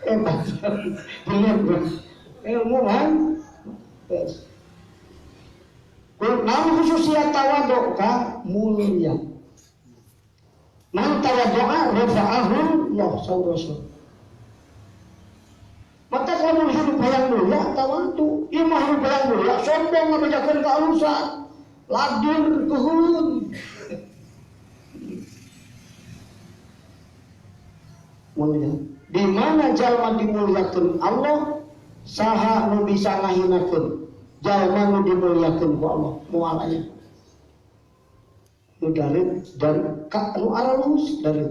S3: Bener kan? Ilmu kan? Namun khususnya tawaduk kan mulia. Man tawadu'a rafa'ahullah saurasul. Maka kalau hidup yang mulia tawadu, imah hidup yang mulia sombong ngabejakeun kealusan. ladir kehun. Mulia. Di mana jalma dimuliakeun Allah, saha nu bisa ngahinakeun jalma nu dimuliakeun ku Allah moal aya. Nu dari ka nu aralus dari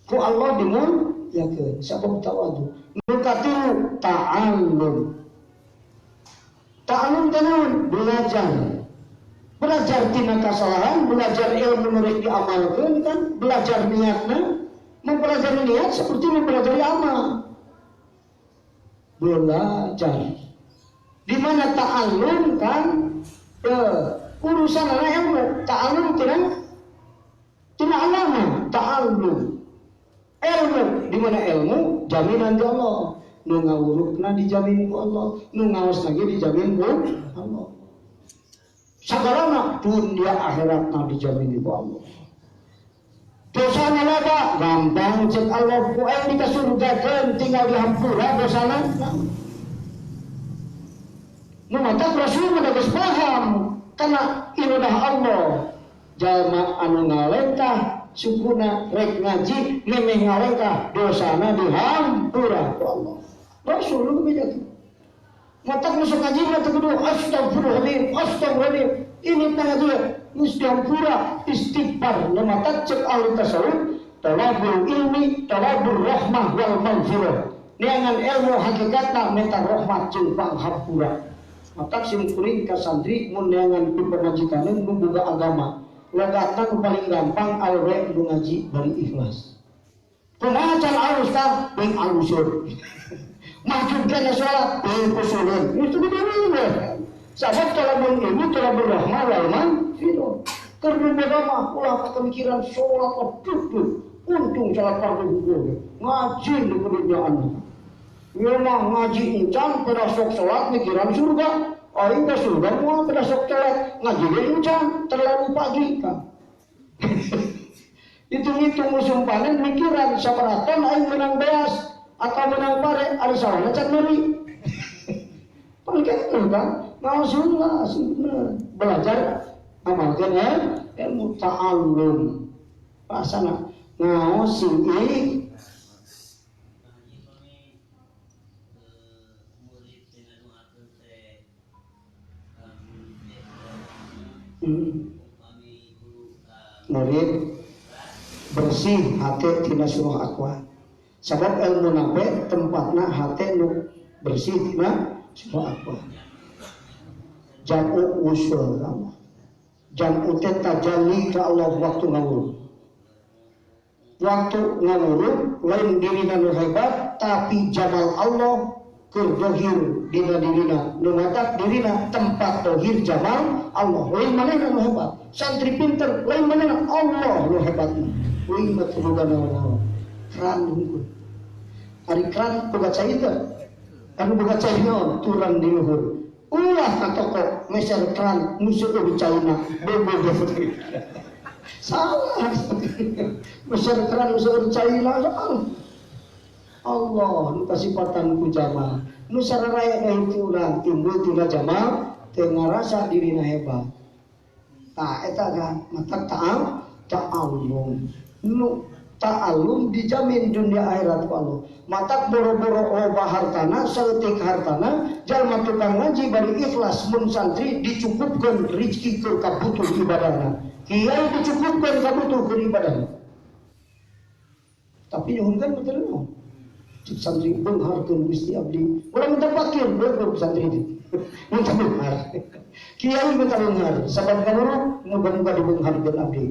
S3: ku Allah dimuliakeun sabab tawadu. Nu katilu ta'allum. Ta'allum tenaun belajar. Belajar tina kasalahan, belajar ilmu nu rek diamalkeun kan, belajar niatna. Mempelajari niat seperti mempelajari amal. Belajar. Di mana ta'allum kan urusan anak ilmu. Ta'allum tina alama. Ta'allum. Ilmu. Di mana ilmu jaminan di Allah. Nu ngawurukna dijamin ku Allah. Nu ngaos lagi dijamin ku Allah. Sagarana dunia akhiratna dijamin ku Allah. Dosana loba gampang cek Allah ku aing dikasurgakeun tinggal di hampura dosana. Nu mata Rasul mah geus paham kana irodah Allah. Jalma anu ngalengkah sukuna rek ngaji memeh ngalengkah dosana di hampura ku Allah. Rasul lu begitu. Mata masuk ngaji mah teu kudu astagfirullahaladzim, astagfirullahaladzim. Ini tanya dia musyampura istighfar lemata cek ahli tasawuf talabul ilmi talabul rahmah wal maghfirah neangan ilmu hakikatna minta rahmat jeung panghapura mata simkuring ka santri mun neangan pipernajikaneun nu boga agama logatna nu paling gampang awewe nu ngaji bari ikhlas kumaha can alus tah beung aluseur majudkeun salat beung kusureun itu bener sabab talabul ilmi talabul rahmah wal maghfirah karena beragama ulah pemikiran sholat duduk untung salat fardu hukum ngaji di keduniaan memang ngaji encan pada sok sholat mikiran surga aing ke surga mau pada sok sholat ngaji encan terlalu pagi kan hitung-hitung musim panen mikiran sabaratan aing menang beas atau menang pare ari sawana can meuli paling kan Maksudnya sebenarnya belajar amalkan ilmu ta'allum pasana ngaos sing murid bersih hati tina suruh akwa sabab ilmu nape tempatna hati nu bersih tina suruh akwa jam'u usul Allah jam'u tajalli ka Allah waktu ngawurud lain dirina nu hebat tapi jamal Allah keur dohir dina dirina nu ngatak dirina tempat dohir jamal Allah lain manehna nu hebat santri pinter lain manehna Allah nu hebatna uing mah turugana Allah keran hungkul ari keran boga cai teh anu boga cai naon turang di luhur ulah ka toko meser keran musuh di China bobo salah meser keran musuh di China salah Allah nu kasipatan ku jamaah nu sararaya ka itu urang timbul tina jamaah teu ngarasa dirina hebat tah eta kan mata ta'allum nu ta'allum dijamin dunia akhirat ku Allah matak boro-boro loba hartana saeutik hartana jalma tukang ngaji bari ikhlas mun santri dicukupkeun rezeki keur kabutuh ibadahna kiai dicukupkeun kabutuh keur ibadahna tapi nyuhunkeun betul naon cik santri beungharkeun Gusti abdi urang minta fakir beul santri itu minta beunghar kiai minta beunghar sabab kaluruh muga-muga dibeungharkeun abdi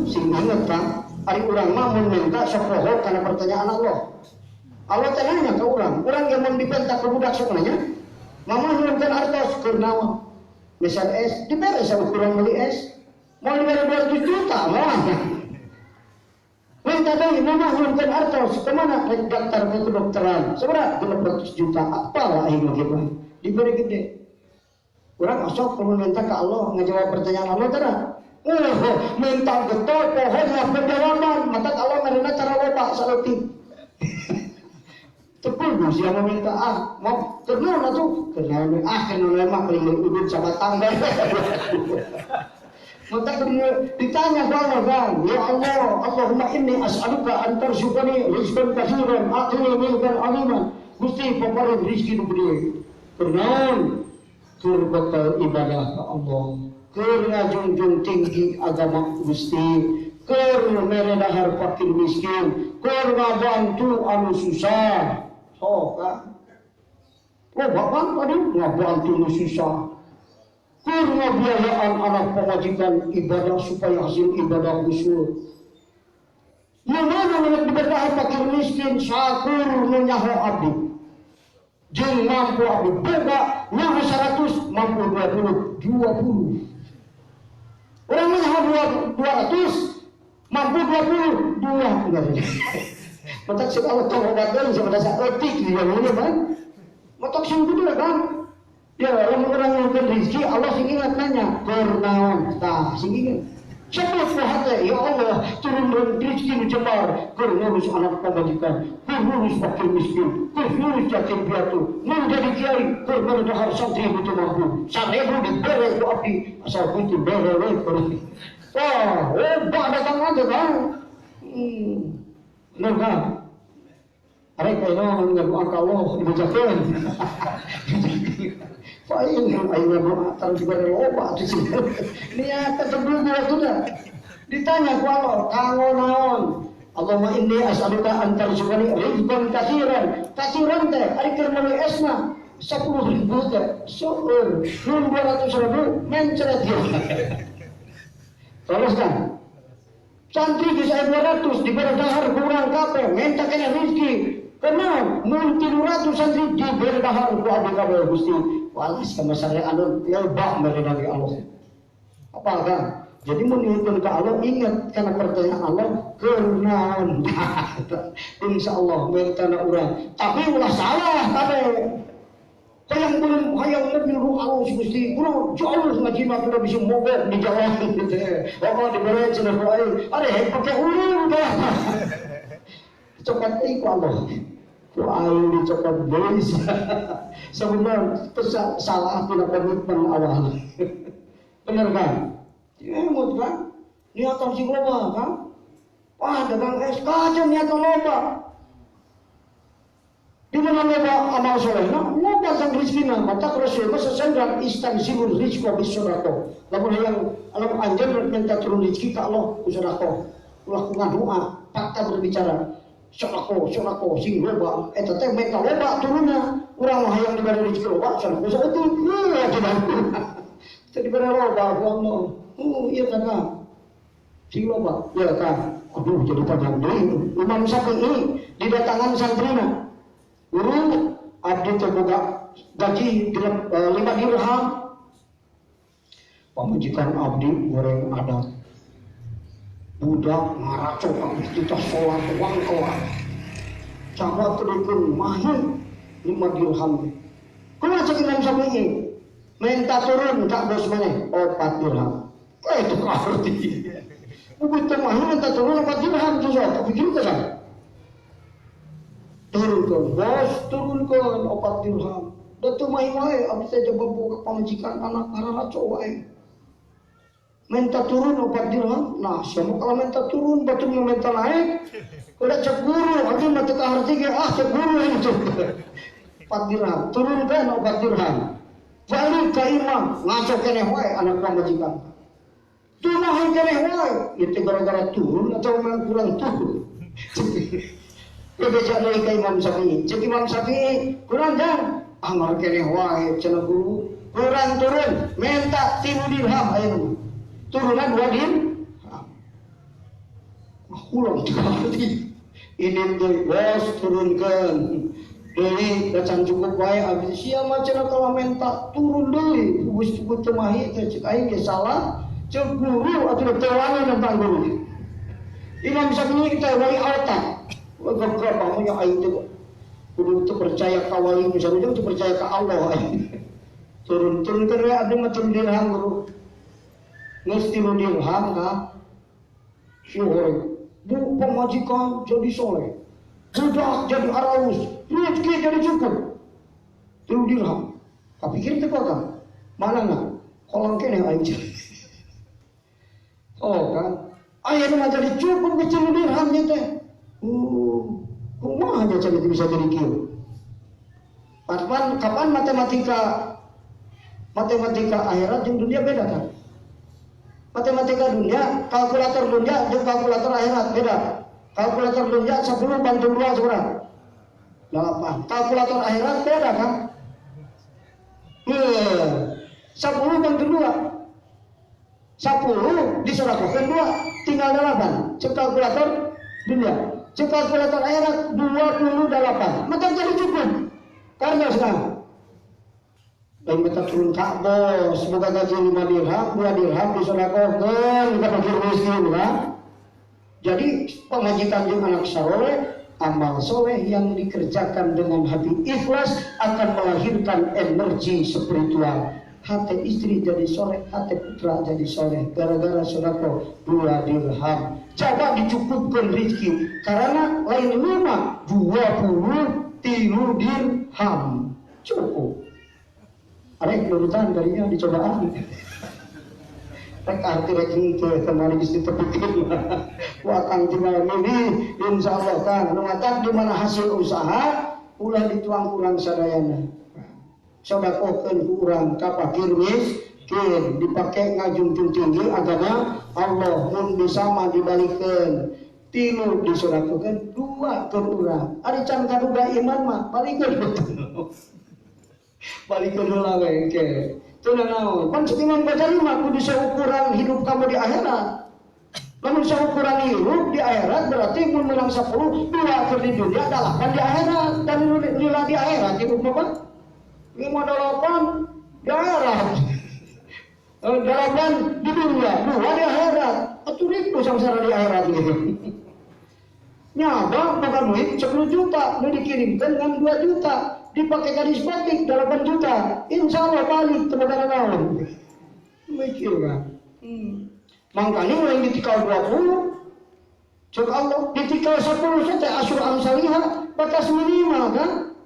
S3: sing inget Kang ari urang mah mun minta sok poho kana pertanyaan Allah. Allah teh nanya ka urang yang mun dipentak ke budak sok nanya, "Mama nuhunkeun artos keur naon?" Misal es, dibere sama kurang beli es. Mau dibere 200 juta, moal. Minta deui mama nuhunkeun artos, kemana rek daftar ke kedokteran. Sabaraha 200 juta, apalah aing mah kieu. Dibere gede. Urang asok mun minta ka Allah ngajawab pertanyaan Allah tara. Minta getol pohon lah penjawaban mata Allah mereka cara loba saleutik Tepung siapa minta mau kenal tuh kenal lemah kelingin udut sama tangga. Maka ditanya Allah kan, ya Allah, Allahumma inni as'aluka an tarzuqani rizqan katsiran atini milkan aliman. Gusti paparan rezeki nu gede. Kenaon keur bakal ibadah ke Allah. Keur ngajunjung tinggi agama Gusti. Keur mere dahar fakir miskin. Keur ngabantu anu susah. So kan. Oh bapak tadi ngabantu anu susah. Kurna biayaan anak pemajikan ibadah supaya hasil ibadah khusyuk. Yang mana menurut ibadah fakir miskin syakur menyaho abdi. Jeung mampu abdi boga nyaho 100 mampu 20. Orang menyaho 200 mampu 20 enggak. Matak sekali tahu obat deui sama dasar etik dia ngene kan. Matak sing gede kan. Ya, orang rezeki Allah sing ingat nanya, "Kurnaon?" Tah, sing ingat. Sebut hati, ya Allah, turun rezeki nu jembar, keur ngurus anak pemajikan, keur ngurus fakir miskin, keur ngurus yatim piatu, mun jadi kiai, keur berdahar santri butuh mampu. 1000 dibere ku abdi, asal butuh bere we keur. Wah, datang aja kan. Bener kan? Arek kaya ngaku Allah dibacakeun. Paling ayo doa tar dibere loba di sini. Niat sebelum sudah. Ditanya ku Allah, "Kanggo naon?" Allahumma inni as'aluka an tarzuqani rizqan katsiran. Katsiran teh ari keur meuli esna 10.000 teh. Syukur. Nun 200.000 mencret dia. Terus kan? Santri bisa 200 diberi dahar kurang kabeh, minta kena rezeki. Karena mun 300 santri diberi dahar ku abdi kabeh Gusti. Walas sama saya anu lebah dari Nabi Allah. Apa kan? Jadi menurutkan ke Allah ingat karena pertanyaan Allah kenaon. Insya Allah mentana urang. Tapi ulah salah kabeh. Hayang mobil Allah Gusti. Kulo jauh ngaji mah kulo bisa mogok di jalan gitu. Oh dibere cenah bae. Are pakai ulun dah. Cepat iku Allah. Ayo dicepat guys. Sebenarnya salah tidak komitmen awal. Bener kan? Emot kan? Niatan si loba kan? Wah dagang es kacang niatan loba. Di mana loba amal soleh? Loba sang rizkina. Mata Rasul masa sendal istan sibul rizko bisodako. Lamun yang alam anjir minta turun rizki ke Allah usodako. Lakukan doa. Fakta berbicara. Sodako, sing loba, eta teh mereka loba turunnya, urang mah hayang diberi rezeki loba, sana kusa itu, iya tidak, tadi diberi loba, Allah, iya kan, sing loba, iya kan, aduh jadi panjang deh, Imam Syafi'i didatangan santrina, guru abdi terbuka gaji 5 dirham, pamajikan abdi goreng adat. Budak ngaraco kita sholat uang kelar. Sahabat terikun mahir 5 dirham. Kalau cek Imam Syafi'i minta turun tak bos mana 4 dirham. Itu arti. Begitu mahir minta turun 4 dirham juga. Tapi juga kan? Turunkan bos, turunkan 4 dirham. Datu mahir wae, abis saya coba buka pamajikan anak ngaraco wae. Minta turun 4 dirham. Nah, siapa kalau minta turun, batu minta naik. Udah cek guru, aku mati ke harti cek guru itu. 4 dirham, turunkan 4 dirham. Balik ke imam, ngaco keneh wae anak pamajikan. Tumahin keneh wae, itu gara-gara turun atau memang kurang turun. Kebeja dari ke Imam Syafi'i. Cek Imam Syafi'i, kurang dan amar keneh wae cenah guru. Kurang turun, minta 3 dirham ayeuna. Turunan 2 dirham. Ulang berarti ini tuh bos turunkan. Deui dacan cukup wae abis sia macana kalau minta turun deui. Bus temahi teh cek aing ge salah. Cek guru atuh teu wani nentang guru. Imam Syafi'i kita wali otak. Gagah pamunya aing teh kudu teu percaya ka wali misalnya teu percaya ka Allah aing. Turun ke abdi mah turun dirham guru. Mesti dirham kan? Syukur. Bu pemajikan jadi soleh. Sudah jadi araus, rezeki jadi cukup. 3 dirham. Tapi pikir itu kan? Mana nggak? Kolang kene aja. Oh kan? Akhirnya jadi cukup ke 3 dirham teh. Kumaha aja jadi bisa jadi kieu. Kapan matematika akhirat jeung dunia beda kan? Matematika dunia, kalkulator dunia jeung kalkulator akhirat beda. Kalkulator dunia 10 bantu 2 seberapa? 8. Kalkulator akhirat beda kan? 10 bantu 2. 10 disodakokan 2, tinggal 8. Cek kalkulator dunia. Cek kalkulator akhirat 28. Maka jadi cukup. Karena sekarang dan kita turun kak bos, semoga gaji 5 dirham, 2 dirham disodakokan, kita fakir miskin kan? Jadi pemajikan jeung anak soleh, amal soleh yang dikerjakan dengan hati ikhlas akan melahirkan energi spiritual. Hati istri jadi soleh, hati putra jadi soleh, gara-gara sodako 2 dirham. Coba dicukupkan rezeki, karena lain lima 23 dirham cukup. Arek nurutan kalinya dicobaan. Rek arti rek itu kemarin istri terpikir. Wah kang tinggal ini, insya Allah kan. Numatak di mana hasil usaha, ulah dituang kurang sadayana. Sodakokeun kurang kapakir miskin, dipakai ngajungkeun tinggi agama Allah. Mun bisa mah dibalikeun. 3 disodakokeun, 2 ke urang. Ari can kaduga iman mah balikeun betul. Balikeun heula we engke. Teu naon? Pan setiman bajari mah kudu seukuran hidup kamu di akhirat. Lamun seukuran hidup di akhirat berarti mun menang 10, 2 keur di dunia, 8 di akhirat. Dan lila di akhirat hidup apa? 5 8 di akhirat. 8 di dunia, 2 di akhirat. Atuh ribu samsara di akhirat gitu. Nyaba bukan duit 10 juta, nu dikirimkan dengan 2 juta. Dipakai gadis batik 8 juta, insya Allah balik teman-teman naon. Mikir kan? Makanya orang ditikal 20, cek Allah ditikal 10 saja asur amsalihah batas minimal kan?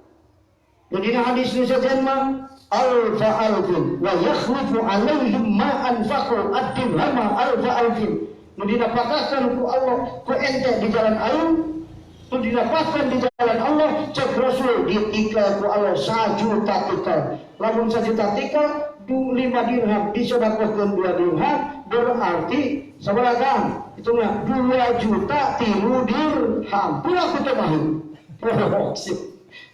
S3: Jadi hadis ini saja mah alfa alfin wa yakhlifu alaihim ma anfaqu ad-dirhama alfa alfin. Didapatkan ku Allah ku ente di jalan air. Itu didapatkan di jalan Allah, cek Rasul ditikal ku Allah 1 juta tikal. Lamun 1 juta tikal 5 dirham disodakokeun 2 dirham berarti sabaraha? Hitungna 2 juta 3 dirham. Pula ku teh mah.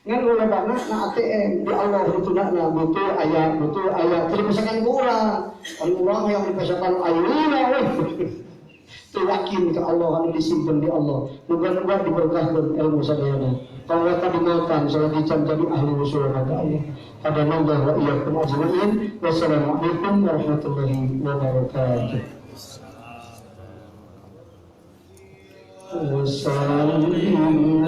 S3: Ngan ulama na ATM di Allah hitungna betul aya dipesakan ku urang. Urang yang dipesakan ayeuna we. Yakin ke Allah, anu disimpan di Allah. Moga-moga diberkahkan ilmu sadayana. Kalau tadi makan, salat dicam jadi ahli usul kepada Allah. Ada nambah wa iyyakum ajma'in. Wassalamualaikum warahmatullahi wabarakatuh. Wassalamualaikum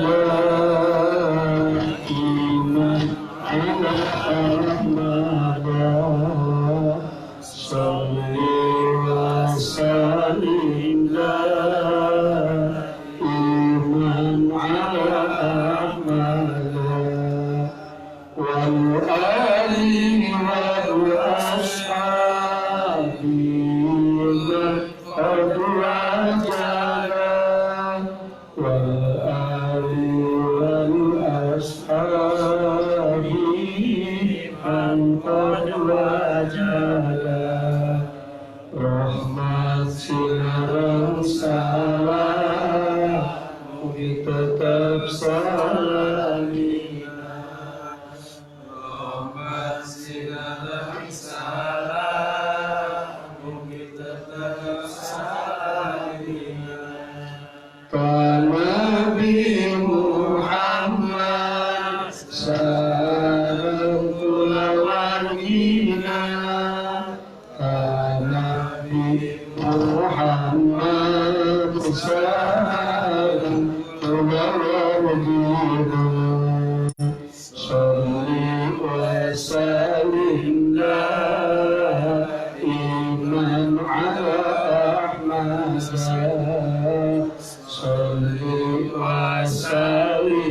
S3: Salli wa sallim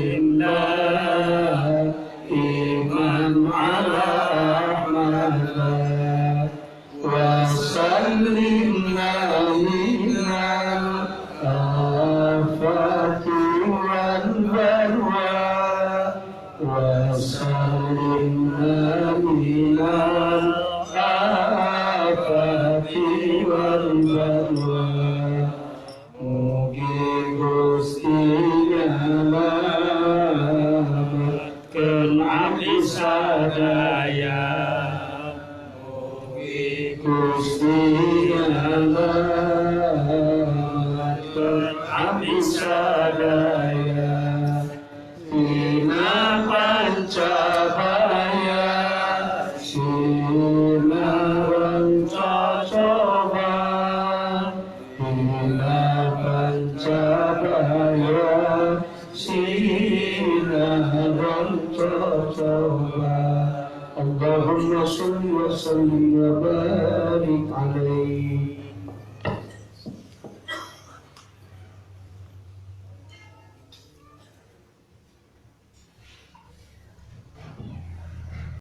S3: على أحمد وسلم نبينا الآفات والبلوى وسلم نبينا الآفات والبلوى Mugi Gusti nyalametkeun abdi sadaya Mugi Gusti nyalametkeun abdi sadaya Dina pancabaya sinaran cocoban Dina pancabaya sinaran cocoban Allahumma salli wa sallim wa barik alaihi